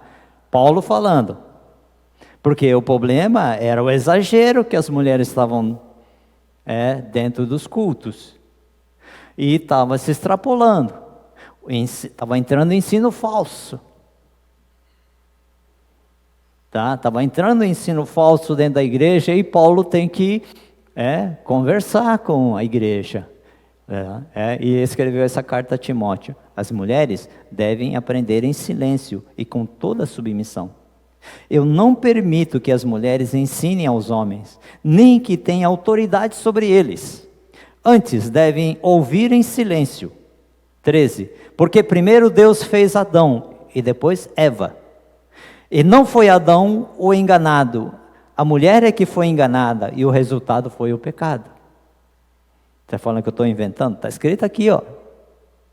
Paulo falando, porque o problema era o exagero que as mulheres estavam dentro dos cultos, e estava se extrapolando, estava entrando em ensino falso, tá? Estava entrando em ensino falso dentro da igreja, e Paulo tem que conversar com a igreja, e escreveu essa carta a Timóteo. As mulheres devem aprender em silêncio e com toda submissão. Eu não permito que as mulheres ensinem aos homens, nem que tenham autoridade sobre eles. Antes devem ouvir em silêncio. 13. Porque primeiro Deus fez Adão e depois Eva. E não foi Adão o enganado, a mulher é que foi enganada e o resultado foi o pecado. Está falando que eu estou inventando? Está escrito aqui, ó.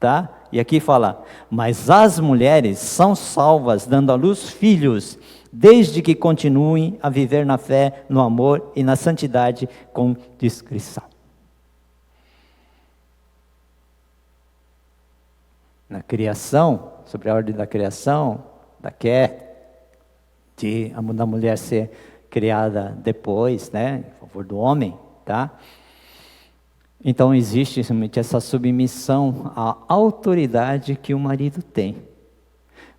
Tá? E aqui fala, mas as mulheres são salvas dando à luz filhos, desde que continuem a viver na fé, no amor e na santidade com discrição. Na criação, sobre a ordem da criação, da mulher ser criada depois, né, em favor do homem, tá? Então existe realmente essa submissão à autoridade que o marido tem.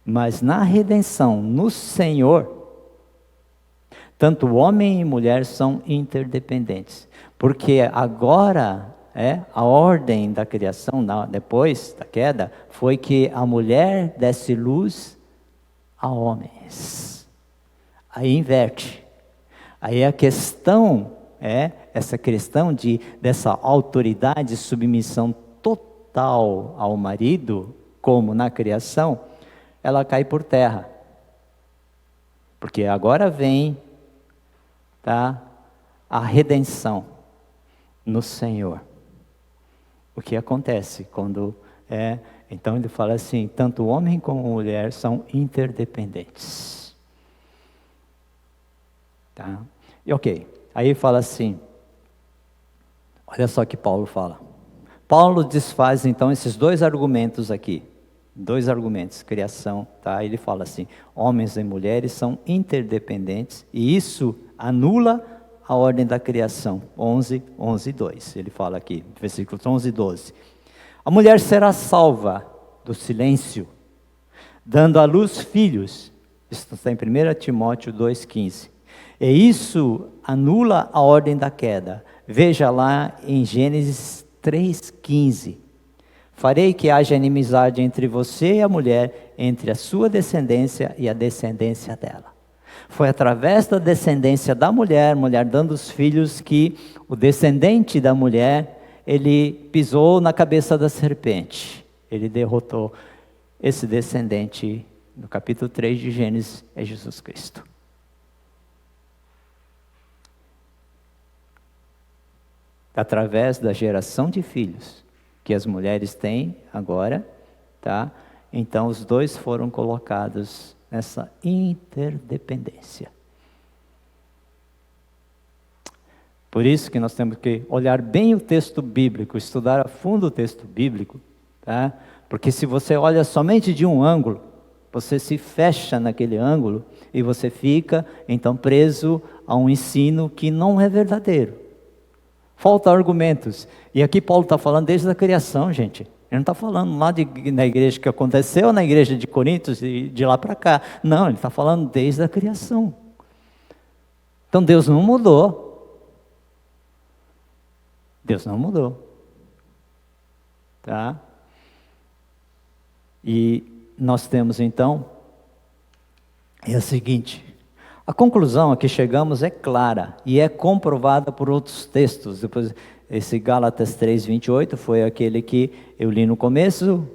Mas na redenção, no Senhor, tanto homem e mulher são interdependentes. Porque agora, a ordem da criação, depois da queda, foi que a mulher desse luz a homens. Aí inverte. Aí a questão essa questão dessa autoridade e submissão total total ao marido, como na criação, ela cai por terra. Porque agora vem, tá, a redenção no Senhor. O que acontece quando então ele fala assim, tanto o homem como a mulher são interdependentes. Tá? E ok, aí fala assim, olha só que Paulo fala. Paulo desfaz então esses dois argumentos aqui. Dois argumentos, criação, tá? Ele fala assim, homens e mulheres são interdependentes e isso anula a ordem da criação. 11:2, ele fala aqui, versículos 11 e 12. A mulher será salva do silêncio, dando à luz filhos. Isso está em 1 Timóteo 2:15. E isso anula a ordem da queda. Veja lá em Gênesis 3:15. Farei que haja inimizade entre você e a mulher, entre a sua descendência e a descendência dela. Foi através da descendência da mulher dando os filhos, que o descendente da mulher, ele pisou na cabeça da serpente. Ele derrotou esse descendente, no capítulo 3 de Gênesis, é Jesus Cristo. Através da geração de filhos que as mulheres têm agora, tá? Então os dois foram colocados nessa interdependência. Por isso que nós temos que olhar bem o texto bíblico, estudar a fundo o texto bíblico, tá? Porque se você olha somente de um ângulo, você se fecha naquele ângulo e você fica então preso a um ensino que não é verdadeiro. Falta argumentos. E aqui Paulo está falando desde a criação, gente. Ele não está falando lá na igreja que aconteceu, na igreja de Coríntios e de lá para cá. Não, ele está falando desde a criação. Então Deus não mudou. Deus não mudou. Tá? E nós temos então, é a seguinte. A conclusão a que chegamos é clara e é comprovada por outros textos. Depois, esse Gálatas 3:28 foi aquele que eu li no começo,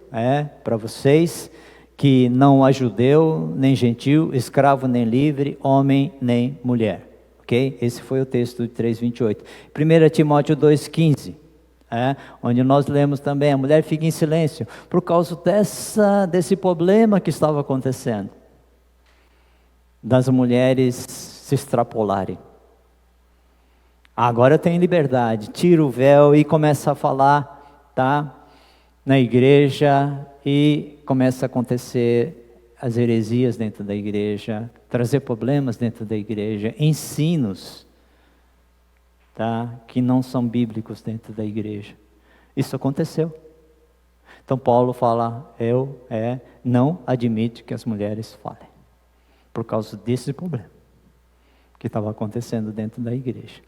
para vocês, que não há judeu, nem gentil, escravo nem livre, homem nem mulher. Ok? Esse foi o texto de 3:28. 1 Timóteo 2:15, onde nós lemos também, a mulher fica em silêncio, por causa desse problema que estava acontecendo. Das mulheres se extrapolarem. Agora tem liberdade, tira o véu e começa a falar, tá? Na igreja, e começa a acontecer as heresias dentro da igreja, trazer problemas dentro da igreja, ensinos, tá? Que não são bíblicos dentro da igreja. Isso aconteceu. Então Paulo fala, não admite que as mulheres falem. Por causa desse problema que estava acontecendo dentro da igreja.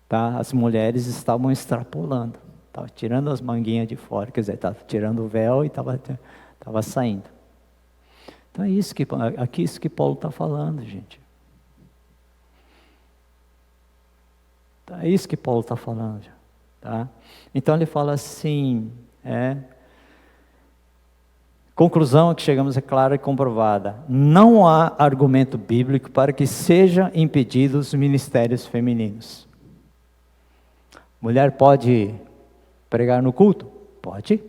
Tá? As mulheres estavam extrapolando, estavam tirando as manguinhas de fora, quer dizer, estavam tirando o véu e estava saindo. Então é isso que Paulo está falando, gente. É isso que Paulo está falando. Tá? Então ele fala assim, conclusão a que chegamos é clara e comprovada. Não há argumento bíblico para que sejam impedidos os ministérios femininos. Mulher pode pregar no culto? Pode.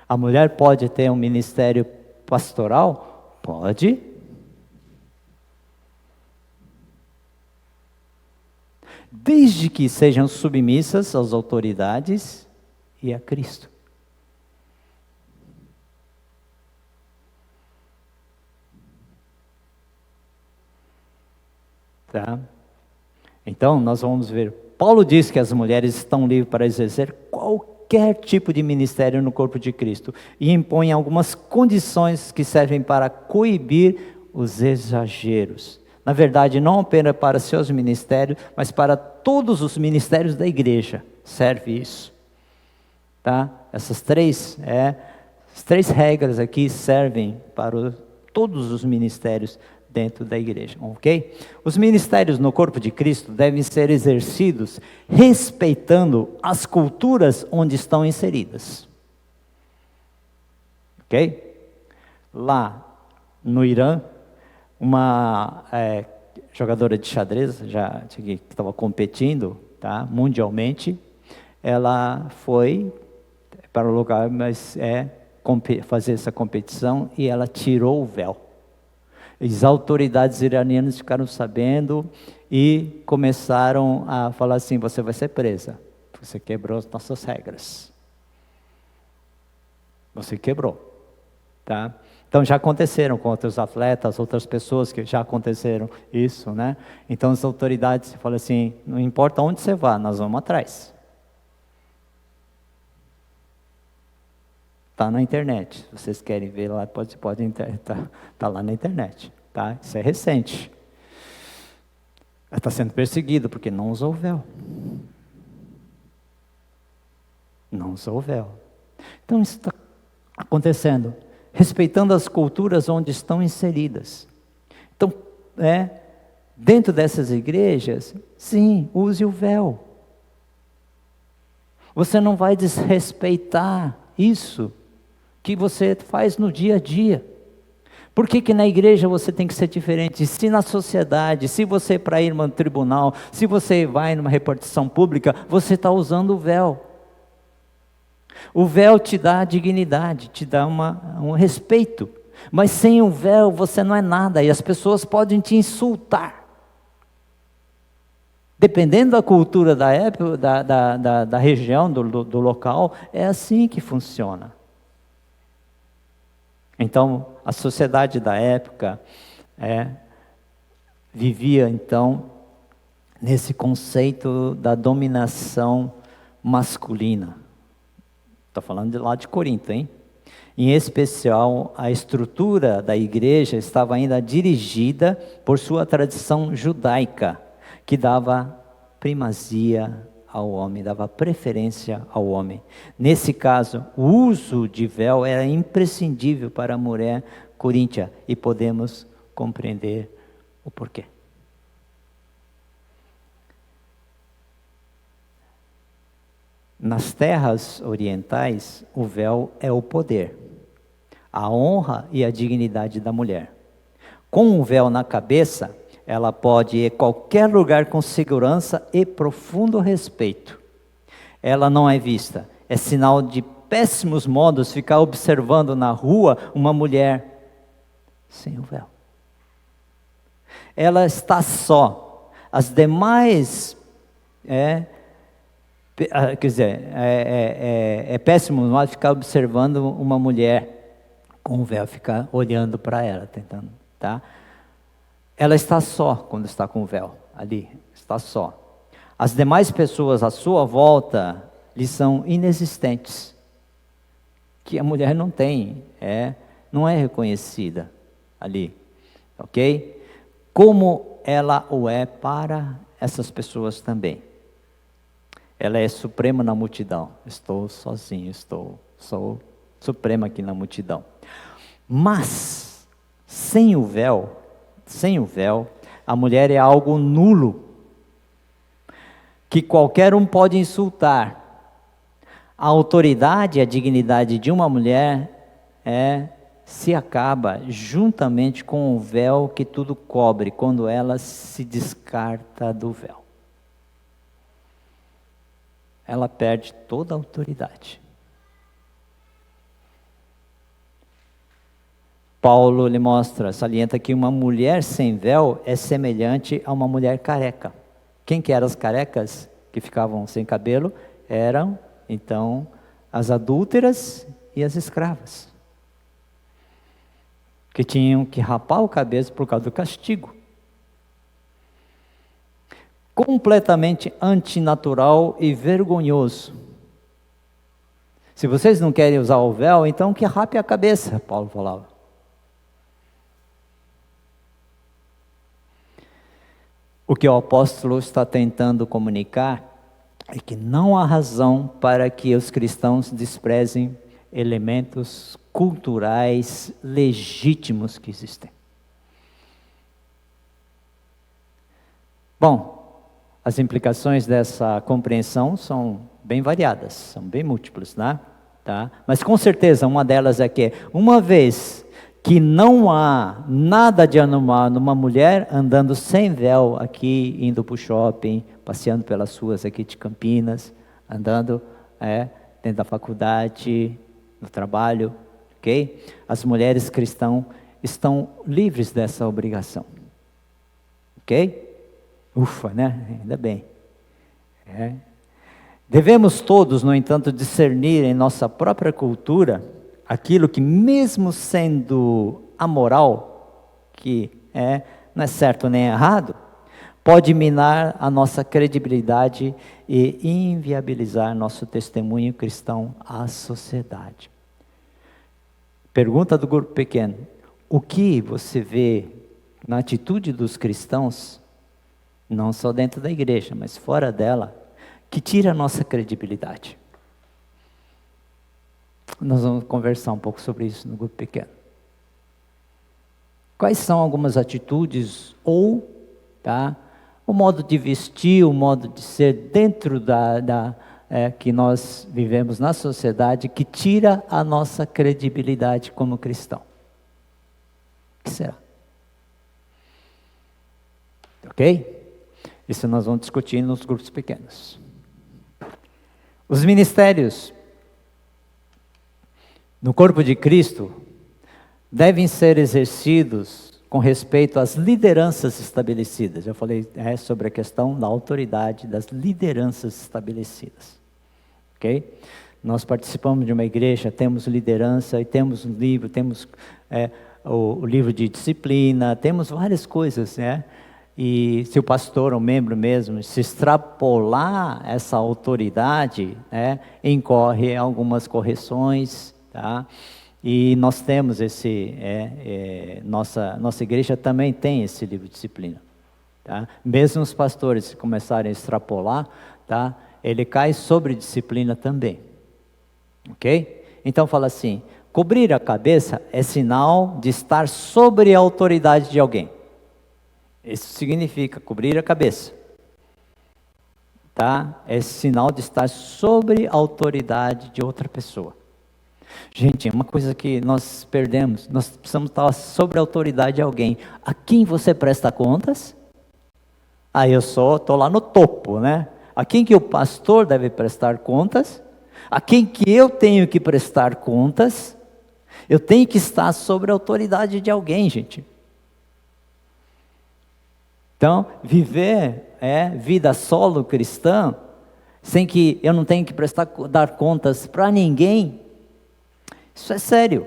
A mulher pode ter um ministério pastoral? Pode. Desde que sejam submissas às autoridades e a Cristo. Tá? Então nós vamos ver, Paulo diz que as mulheres estão livres para exercer qualquer tipo de ministério no corpo de Cristo e impõe algumas condições que servem para coibir os exageros. Na verdade, não apenas para seus ministérios, mas para todos os ministérios da igreja serve isso. Tá? Essas três regras aqui servem para todos os ministérios dentro da igreja, ok? Os ministérios no corpo de Cristo devem ser exercidos respeitando as culturas onde estão inseridas, ok? Lá no Irã, uma jogadora de xadrez, que estava competindo, tá, mundialmente, ela foi para o lugar, mas fazer essa competição, e ela tirou o véu. As autoridades iranianas ficaram sabendo e começaram a falar assim: você vai ser presa, você quebrou as nossas regras. Você quebrou, tá? Então já aconteceram com outros atletas, outras pessoas que já aconteceram isso, né? Então as autoridades falam assim: não importa onde você vá, nós vamos atrás. Está na internet, se vocês querem ver lá, pode tá lá na internet, tá? Isso é recente. Ela está sendo perseguida porque não usou o véu. Não usou o véu. Então isso está acontecendo, respeitando as culturas onde estão inseridas. Então, dentro dessas igrejas, sim, use o véu. Você não vai desrespeitar isso que você faz no dia a dia. Por que na igreja você tem que ser diferente? Se na sociedade, se você para ir no tribunal, se você vai numa repartição pública, você está usando o véu. O véu te dá dignidade, te dá um respeito. Mas sem o véu você não é nada, e as pessoas podem te insultar. Dependendo da cultura da época, da região, do local, é assim que funciona. Então, a sociedade da época vivia, então, nesse conceito da dominação masculina. Estou falando de lá de Corinto, hein? Em especial, a estrutura da igreja estava ainda dirigida por sua tradição judaica, que dava primazia ao homem, dava preferência ao homem. Nesse caso, o uso de véu era imprescindível para a mulher coríntia, e podemos compreender o porquê. Nas terras orientais, o véu é o poder, a honra e a dignidade da mulher. Com o véu na cabeça, ela pode ir a qualquer lugar com segurança e profundo respeito. Ela não é vista. É sinal de péssimos modos ficar observando na rua uma mulher sem o véu. Ela está só. As demais, é péssimo modo ficar observando uma mulher com o véu, ficar olhando para ela, tentando, tá? Ela está só quando está com o véu, ali, está só. As demais pessoas à sua volta lhe são inexistentes, que a mulher não tem, não é reconhecida ali, ok? Como ela o é para essas pessoas também. Ela é suprema na multidão. Estou sozinho, sou suprema aqui na multidão. Mas, sem o véu, a mulher é algo nulo, que qualquer um pode insultar. A autoridade e a dignidade de uma mulher se acaba juntamente com o véu que tudo cobre, quando ela se descarta do véu. Ela perde toda a autoridade. Paulo lhe salienta que uma mulher sem véu é semelhante a uma mulher careca. Quem que eram as carecas que ficavam sem cabelo? Eram, então, as adúlteras e as escravas, que tinham que rapar o cabelo por causa do castigo. Completamente antinatural e vergonhoso. Se vocês não querem usar o véu, então que rape a cabeça, Paulo falava. O que o apóstolo está tentando comunicar é que não há razão para que os cristãos desprezem elementos culturais legítimos que existem. Bom, as implicações dessa compreensão são bem variadas, são bem múltiplas, né? Tá? Mas com certeza uma delas é que, uma vez que não há nada de anormal numa mulher andando sem véu aqui, indo para o shopping, passeando pelas ruas aqui de Campinas, andando dentro da faculdade, no trabalho, ok? As mulheres cristãs estão livres dessa obrigação, ok? Ufa, né? Ainda bem. Devemos todos, no entanto, discernir em nossa própria cultura aquilo que, mesmo sendo amoral, que não é certo nem errado, pode minar a nossa credibilidade e inviabilizar nosso testemunho cristão à sociedade. Pergunta do grupo pequeno: o que você vê na atitude dos cristãos, não só dentro da igreja, mas fora dela, que tira a nossa credibilidade? Nós vamos conversar um pouco sobre isso no grupo pequeno. Quais são algumas atitudes ou o modo de vestir, o modo de ser dentro que nós vivemos na sociedade, que tira a nossa credibilidade como cristão? O que será? Ok? Isso nós vamos discutir nos grupos pequenos. Os ministérios no corpo de Cristo devem ser exercidos com respeito às lideranças estabelecidas. Eu falei sobre a questão da autoridade das lideranças estabelecidas. Ok? Nós participamos de uma igreja, temos liderança e temos um livro, temos o livro de disciplina, temos várias coisas, né? E se o pastor ou membro mesmo se extrapolar essa autoridade, incorre algumas correções, tá? E nós temos nossa igreja também tem esse livro de disciplina, tá? Mesmo os pastores começarem a extrapolar, tá? Ele cai sobre disciplina também, ok? Então fala assim: cobrir a cabeça é sinal de estar sobre a autoridade de alguém. Isso significa cobrir a cabeça, tá? É sinal de estar sobre a autoridade de outra pessoa. Gente, é uma coisa que nós perdemos. Nós precisamos estar sobre a autoridade de alguém. A quem você presta contas? Eu estou lá no topo, né? A quem que o pastor deve prestar contas? A quem que eu tenho que prestar contas? Eu tenho que estar sobre a autoridade de alguém, gente. Então, viver vida solo cristã, sem que eu não tenha que dar contas para ninguém, isso é sério.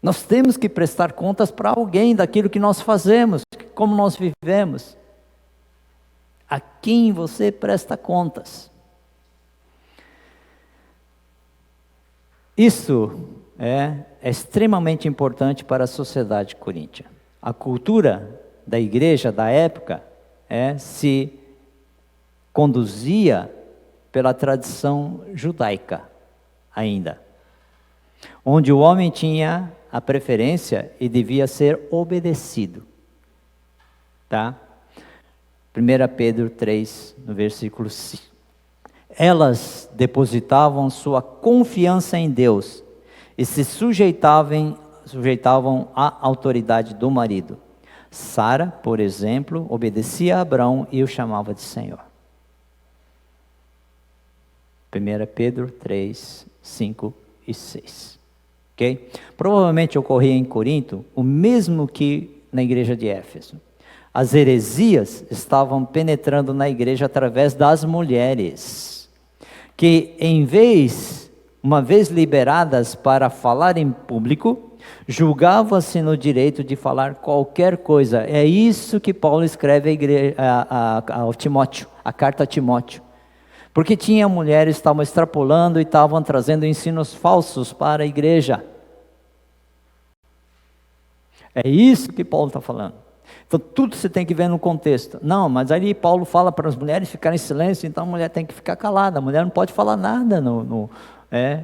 Nós temos que prestar contas para alguém daquilo que nós fazemos, como nós vivemos. A quem você presta contas? Isso é extremamente importante para a sociedade coríntia. A cultura da igreja da época se conduzia pela tradição judaica ainda, onde o homem tinha a preferência e devia ser obedecido, tá? 1 Pedro 3, no versículo 5. Elas depositavam sua confiança em Deus e se sujeitavam à autoridade do marido. Sara, por exemplo, obedecia a Abraão e o chamava de Senhor. 1 Pedro 3, 5 e 6. Okay? Provavelmente ocorria em Corinto o mesmo que na igreja de Éfeso. As heresias estavam penetrando na igreja através das mulheres, que uma vez liberadas para falar em público, julgava-se no direito de falar qualquer coisa. É isso que Paulo escreve ao Timóteo, a carta a Timóteo. Porque tinha mulheres que estavam extrapolando e estavam trazendo ensinos falsos para a igreja. É isso que Paulo está falando. Então tudo você tem que ver no contexto. Não, mas ali Paulo fala para as mulheres ficarem em silêncio, então a mulher tem que ficar calada. A mulher não pode falar nada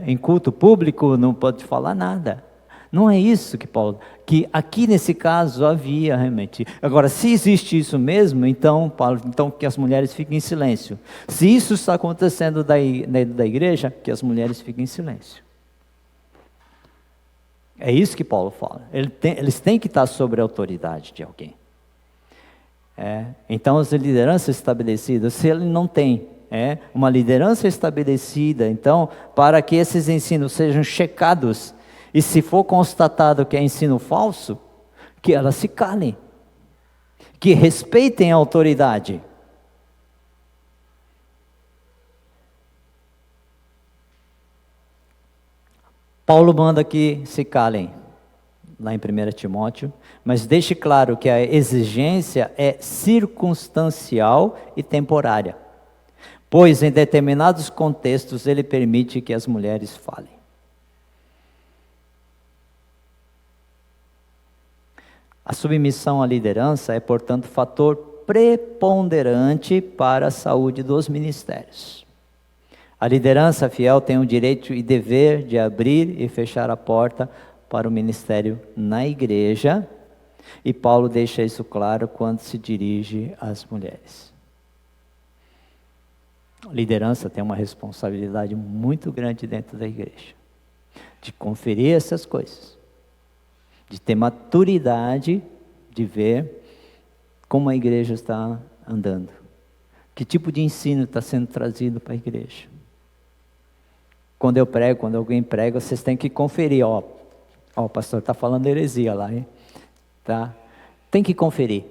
em culto público, não pode falar nada. Não é isso que Paulo, que aqui nesse caso havia realmente. Agora, se existe isso mesmo, então, Paulo, então que as mulheres fiquem em silêncio. Se isso está acontecendo dentro da igreja, que as mulheres fiquem em silêncio. É isso que Paulo fala. Eles têm que estar sob a autoridade de alguém. Então, as lideranças estabelecidas, se ele não tem uma liderança estabelecida, então, para que esses ensinos sejam checados, e se for constatado que é ensino falso, que elas se calem, que respeitem a autoridade. Paulo manda que se calem, lá em 1 Timóteo, mas deixe claro que a exigência é circunstancial e temporária, pois em determinados contextos ele permite que as mulheres falem. A submissão à liderança é, portanto, fator preponderante para a saúde dos ministérios. A liderança fiel tem o direito e dever de abrir e fechar a porta para o ministério na igreja, e Paulo deixa isso claro quando se dirige às mulheres. A liderança tem uma responsabilidade muito grande dentro da igreja, de conferir essas coisas, de ter maturidade, de ver como a igreja está andando, que tipo de ensino está sendo trazido para a igreja. Quando eu prego, quando alguém prega, vocês têm que conferir, o pastor está falando heresia lá, hein? Tá? Tem que conferir,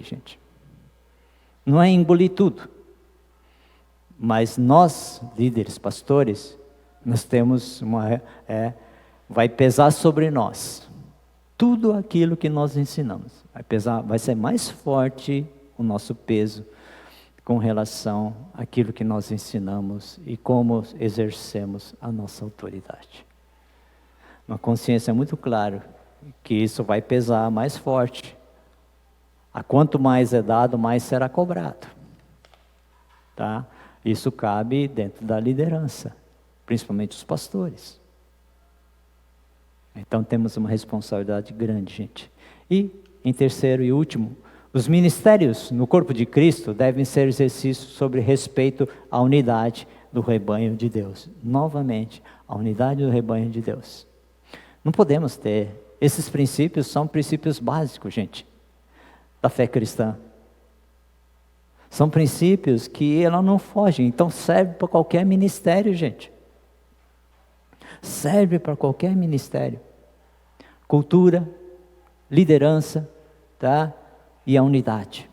gente. Não é engolir tudo, mas nós, líderes, pastores, nós temos vai pesar sobre nós tudo aquilo que nós ensinamos. Vai ser mais forte o nosso peso com relação àquilo que nós ensinamos e como exercemos a nossa autoridade. Uma consciência muito clara que isso vai pesar mais forte. A quanto mais é dado, mais será cobrado. Tá? Isso cabe dentro da liderança, principalmente os pastores. Então temos uma responsabilidade grande, gente. E, em terceiro e último, os ministérios no corpo de Cristo devem ser exercícios sobre respeito à unidade do rebanho de Deus. Novamente, a unidade do rebanho de Deus. Não podemos ter. Esses princípios são princípios básicos, gente, da fé cristã. São princípios que ela não foge. Então serve para qualquer ministério, gente. Serve para qualquer ministério. Cultura, liderança, tá? E a unidade.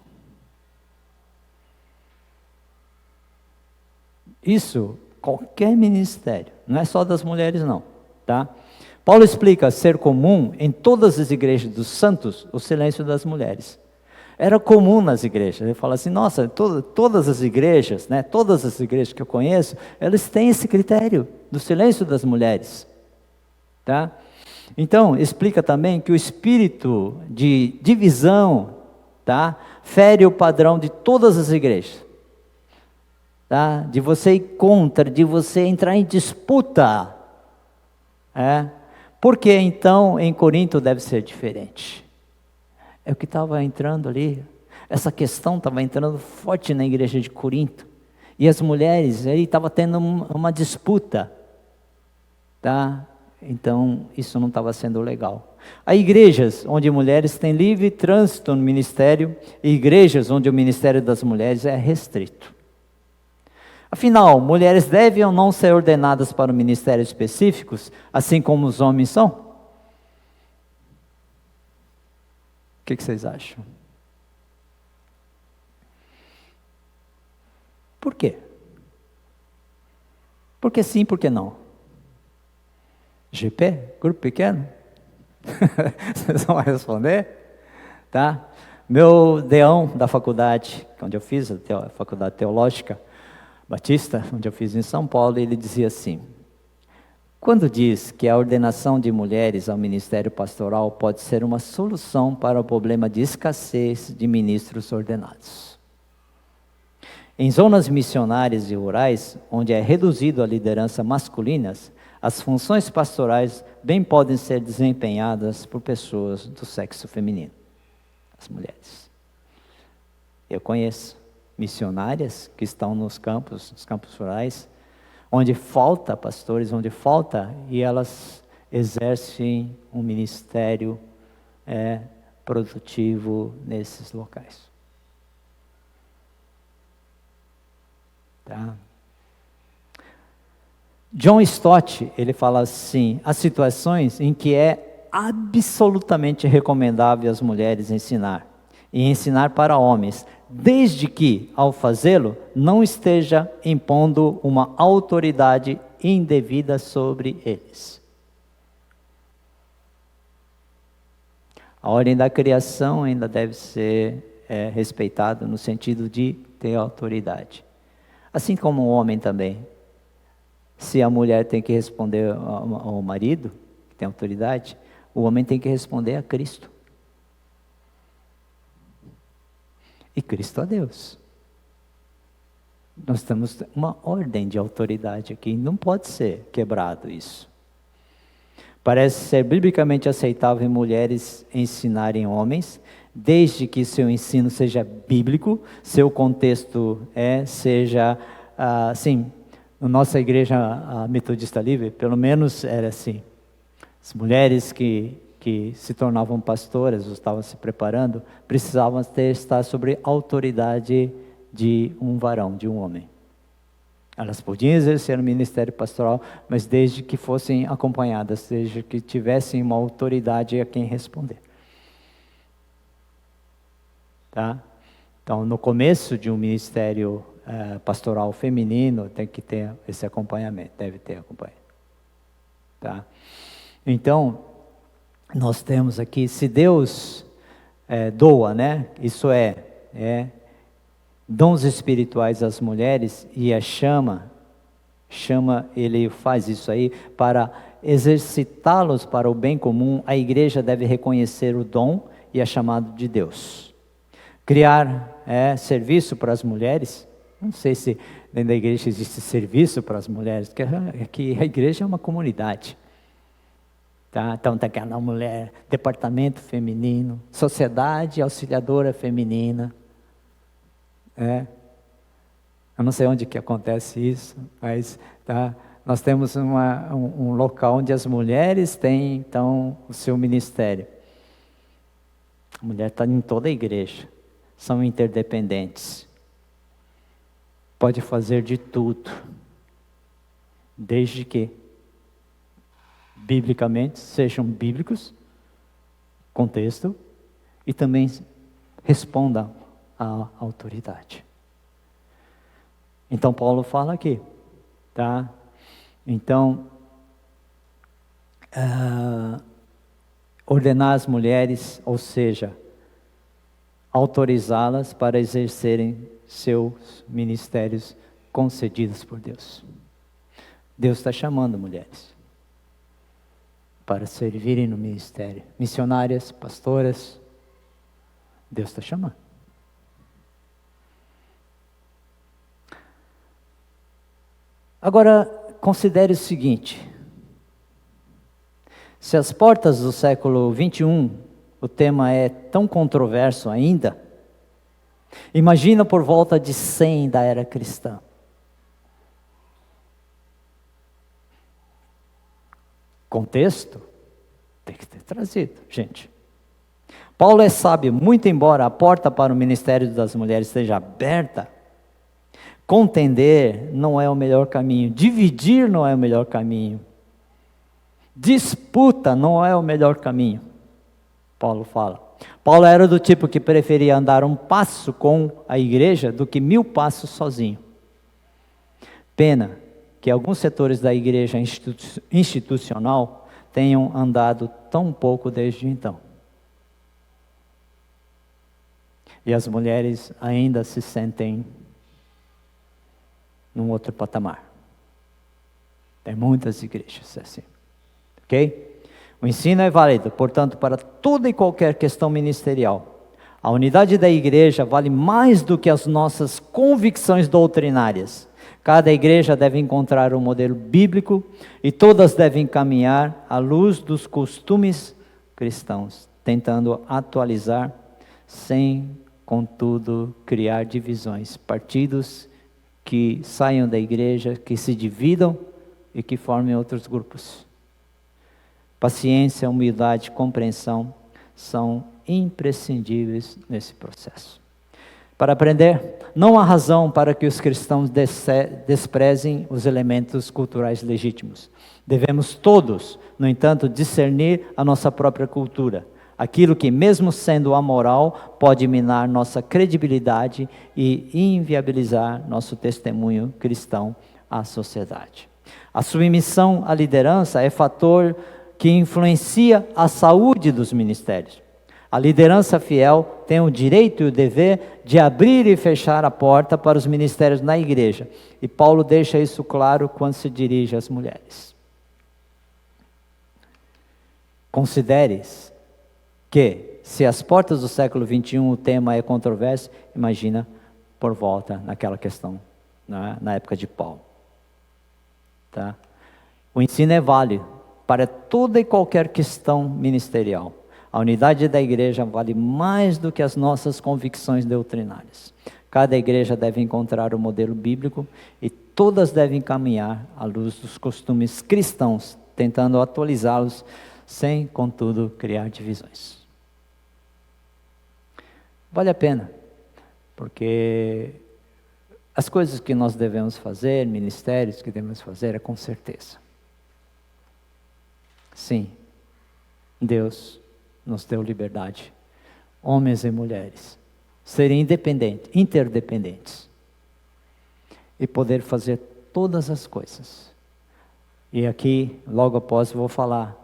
Isso, qualquer ministério, não é só das mulheres não, tá? Paulo explica ser comum em todas as igrejas dos santos o silêncio das mulheres. Era comum nas igrejas. Ele fala assim, nossa, todas as igrejas, né? Todas as igrejas que eu conheço, elas têm esse critério do silêncio das mulheres, tá? Então, explica também que o espírito de divisão, tá? Fere o padrão de todas as igrejas, tá? De você ir contra, de você entrar em disputa, Por que então em Corinto deve ser diferente? É o que estava entrando ali, essa questão estava entrando forte na igreja de Corinto, e as mulheres, aí estava tendo uma disputa, tá? Então isso não estava sendo legal. Há igrejas onde mulheres têm livre trânsito no ministério, e igrejas onde o ministério das mulheres é restrito. Afinal, mulheres devem ou não ser ordenadas para ministérios específicos, assim como os homens são? O que vocês acham? Por quê? Por que sim, por que não? GP? Grupo pequeno? Vocês vão responder? Tá? Meu deão da faculdade, onde eu fiz a faculdade teológica batista, onde eu fiz em São Paulo, ele dizia assim: quando diz que a ordenação de mulheres ao ministério pastoral pode ser uma solução para o problema de escassez de ministros ordenados. Em zonas missionárias e rurais, onde é reduzido a liderança masculinas, as funções pastorais bem podem ser desempenhadas por pessoas do sexo feminino, as mulheres. Eu conheço missionárias que estão nos campos rurais, onde falta pastores, e elas exercem um ministério produtivo nesses locais. Tá? John Stott, ele fala assim: há situações em que é absolutamente recomendável às mulheres ensinar, e ensinar para homens, desde que, ao fazê-lo, não esteja impondo uma autoridade indevida sobre eles. A ordem da criação ainda deve ser respeitada no sentido de ter autoridade. Assim como o homem também. Se a mulher tem que responder ao marido, que tem autoridade, o homem tem que responder a Cristo. E Cristo a Deus. Nós temos uma ordem de autoridade aqui, não pode ser quebrado isso. Parece ser biblicamente aceitável em mulheres ensinarem homens, desde que seu ensino seja bíblico, seu contexto seja, assim, na nossa igreja a Metodista Livre, pelo menos era assim. As mulheres que se tornavam pastoras, ou estavam se preparando, precisavam estar sob autoridade de um varão, de um homem. Elas podiam exercer o ministério pastoral, mas desde que fossem acompanhadas, desde que tivessem uma autoridade a quem responder. Tá? Então, no começo de um ministério pastoral feminino, tem que ter esse acompanhamento, deve ter acompanhamento. Tá? Então, nós temos aqui, se Deus doa, né? Isso dons espirituais às mulheres e a chama, ele faz isso aí para exercitá-los para o bem comum. A igreja deve reconhecer o dom e a chamada de Deus. Criar serviço para as mulheres, não sei se dentro da igreja existe serviço para as mulheres, que a igreja é uma comunidade. Tá? Então tem aquela mulher, departamento feminino, sociedade auxiliadora feminina. Eu não sei onde que acontece isso, mas nós temos um local onde as mulheres têm, então, o seu ministério. A mulher está em toda a igreja, são interdependentes. Pode fazer de tudo, desde que, biblicamente, sejam bíblicos, contexto, e também respondam à autoridade. Então Paulo fala aqui, tá? Então, ordenar as mulheres, ou seja, autorizá-las para exercerem seus ministérios concedidos por Deus. Deus está chamando mulheres para servirem no ministério. Missionárias, pastoras, Deus está chamando. Agora, considere o seguinte: se as portas do século 21, o tema é tão controverso ainda, imagina por volta de 100 da era cristã. Contexto tem que ter trazido, gente. Paulo é sábio, muito embora a porta para o ministério das mulheres esteja aberta, contender não é o melhor caminho, dividir não é o melhor caminho, disputa não é o melhor caminho. Paulo fala. Paulo era do tipo que preferia andar um passo com a igreja do que 1000 passos sozinho. Pena que alguns setores da igreja institucional tenham andado tão pouco desde então. E as mulheres ainda se sentem num outro patamar. Tem muitas igrejas assim. Ok? O ensino é válido, portanto, para toda e qualquer questão ministerial. A unidade da igreja vale mais do que as nossas convicções doutrinárias. Cada igreja deve encontrar um modelo bíblico e todas devem caminhar à luz dos costumes cristãos, tentando atualizar, sem, contudo, criar divisões, partidos que saiam da igreja, que se dividam e que formem outros grupos. Paciência, humildade, compreensão são imprescindíveis nesse processo. Para aprender, não há razão para que os cristãos desprezem os elementos culturais legítimos. Devemos todos, no entanto, discernir a nossa própria cultura. Aquilo que, mesmo sendo amoral, pode minar nossa credibilidade e inviabilizar nosso testemunho cristão à sociedade. A submissão à liderança é fator que influencia a saúde dos ministérios. A liderança fiel tem o direito e o dever de abrir e fechar a porta para os ministérios na igreja. E Paulo deixa isso claro quando se dirige às mulheres. Consideres que, se às portas do século XXI o tema é controverso, imagina por volta naquela questão, na época de Paulo. Tá? O ensino é válido para toda e qualquer questão ministerial. A unidade da igreja vale mais do que as nossas convicções doutrinárias. Cada igreja deve encontrar o modelo bíblico e todas devem caminhar à luz dos costumes cristãos, tentando atualizá-los, sem, contudo, criar divisões. Vale a pena, porque as coisas que nós devemos fazer, ministérios que devemos fazer, é com certeza. Sim, Deus nos deu liberdade, homens e mulheres, serem independentes, interdependentes, e poder fazer todas as coisas. E aqui, logo após, eu vou falar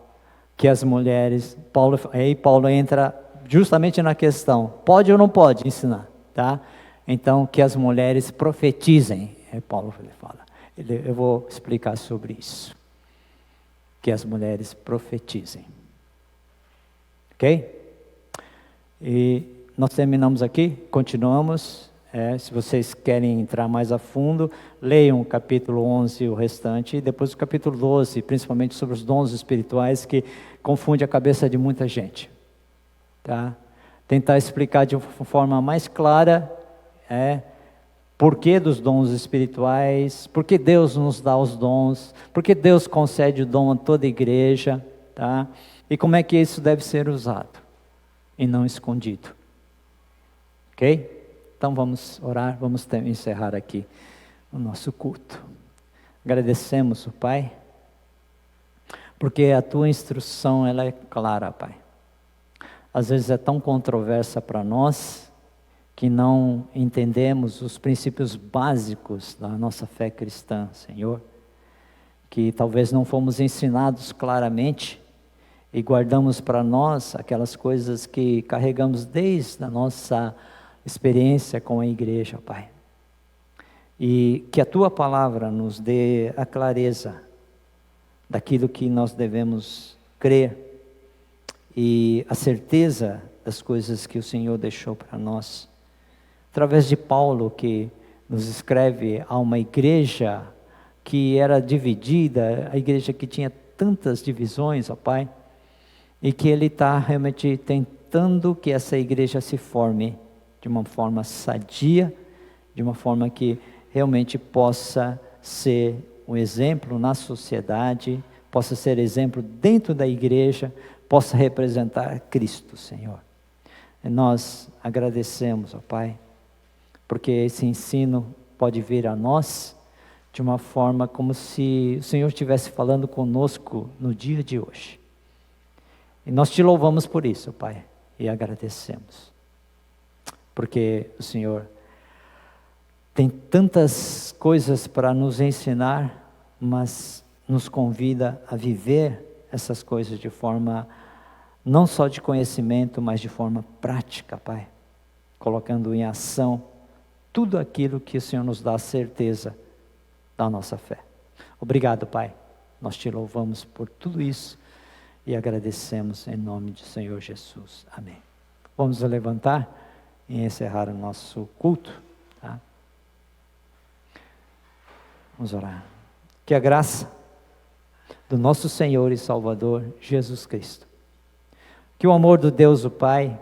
que as mulheres, Paulo entra justamente na questão, pode ou não pode ensinar, tá? Então, que as mulheres profetizem, Paulo fala, eu vou explicar sobre isso, que as mulheres profetizem. Ok? E nós terminamos aqui, continuamos. Se vocês querem entrar mais a fundo, leiam o capítulo 11 e o restante, e depois o capítulo 12, principalmente sobre os dons espirituais, que confunde a cabeça de muita gente. Tá? Tentar explicar de uma forma mais clara, por que dos dons espirituais, por que Deus nos dá os dons, por que Deus concede o dom a toda a igreja, tá? E como é que isso deve ser usado e não escondido. Ok? Então vamos orar, vamos encerrar aqui o nosso culto. Agradecemos, Pai, porque a Tua instrução ela é clara, Pai. Às vezes é tão controversa para nós, que não entendemos os princípios básicos da nossa fé cristã, Senhor. Que talvez não fomos ensinados claramente, e guardamos para nós aquelas coisas que carregamos desde a nossa experiência com a igreja, Pai. E que a Tua palavra nos dê a clareza daquilo que nós devemos crer e a certeza das coisas que o Senhor deixou para nós. Através de Paulo, que nos escreve a uma igreja que era dividida, a igreja que tinha tantas divisões, ó Pai, e que ele está realmente tentando que essa igreja se forme de uma forma sadia, de uma forma que realmente possa ser um exemplo na sociedade, possa ser exemplo dentro da igreja, possa representar Cristo, Senhor. E nós agradecemos, ó Pai, porque esse ensino pode vir a nós de uma forma como se o Senhor estivesse falando conosco no dia de hoje. E nós Te louvamos por isso, Pai, e agradecemos. Porque o Senhor tem tantas coisas para nos ensinar, mas nos convida a viver essas coisas de forma, não só de conhecimento, mas de forma prática, Pai. Colocando em ação tudo aquilo que o Senhor nos dá a certeza da nossa fé. Obrigado, Pai. Nós Te louvamos por tudo isso. E agradecemos em nome do Senhor Jesus. Amém. Vamos nos levantar e encerrar o nosso culto. Tá? Vamos orar. Que a graça do nosso Senhor e Salvador Jesus Cristo, que o amor do Deus o Pai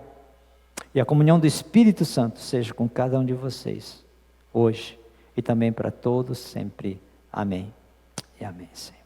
e a comunhão do Espírito Santo seja com cada um de vocês, hoje e também para todos sempre. Amém e amém, Senhor.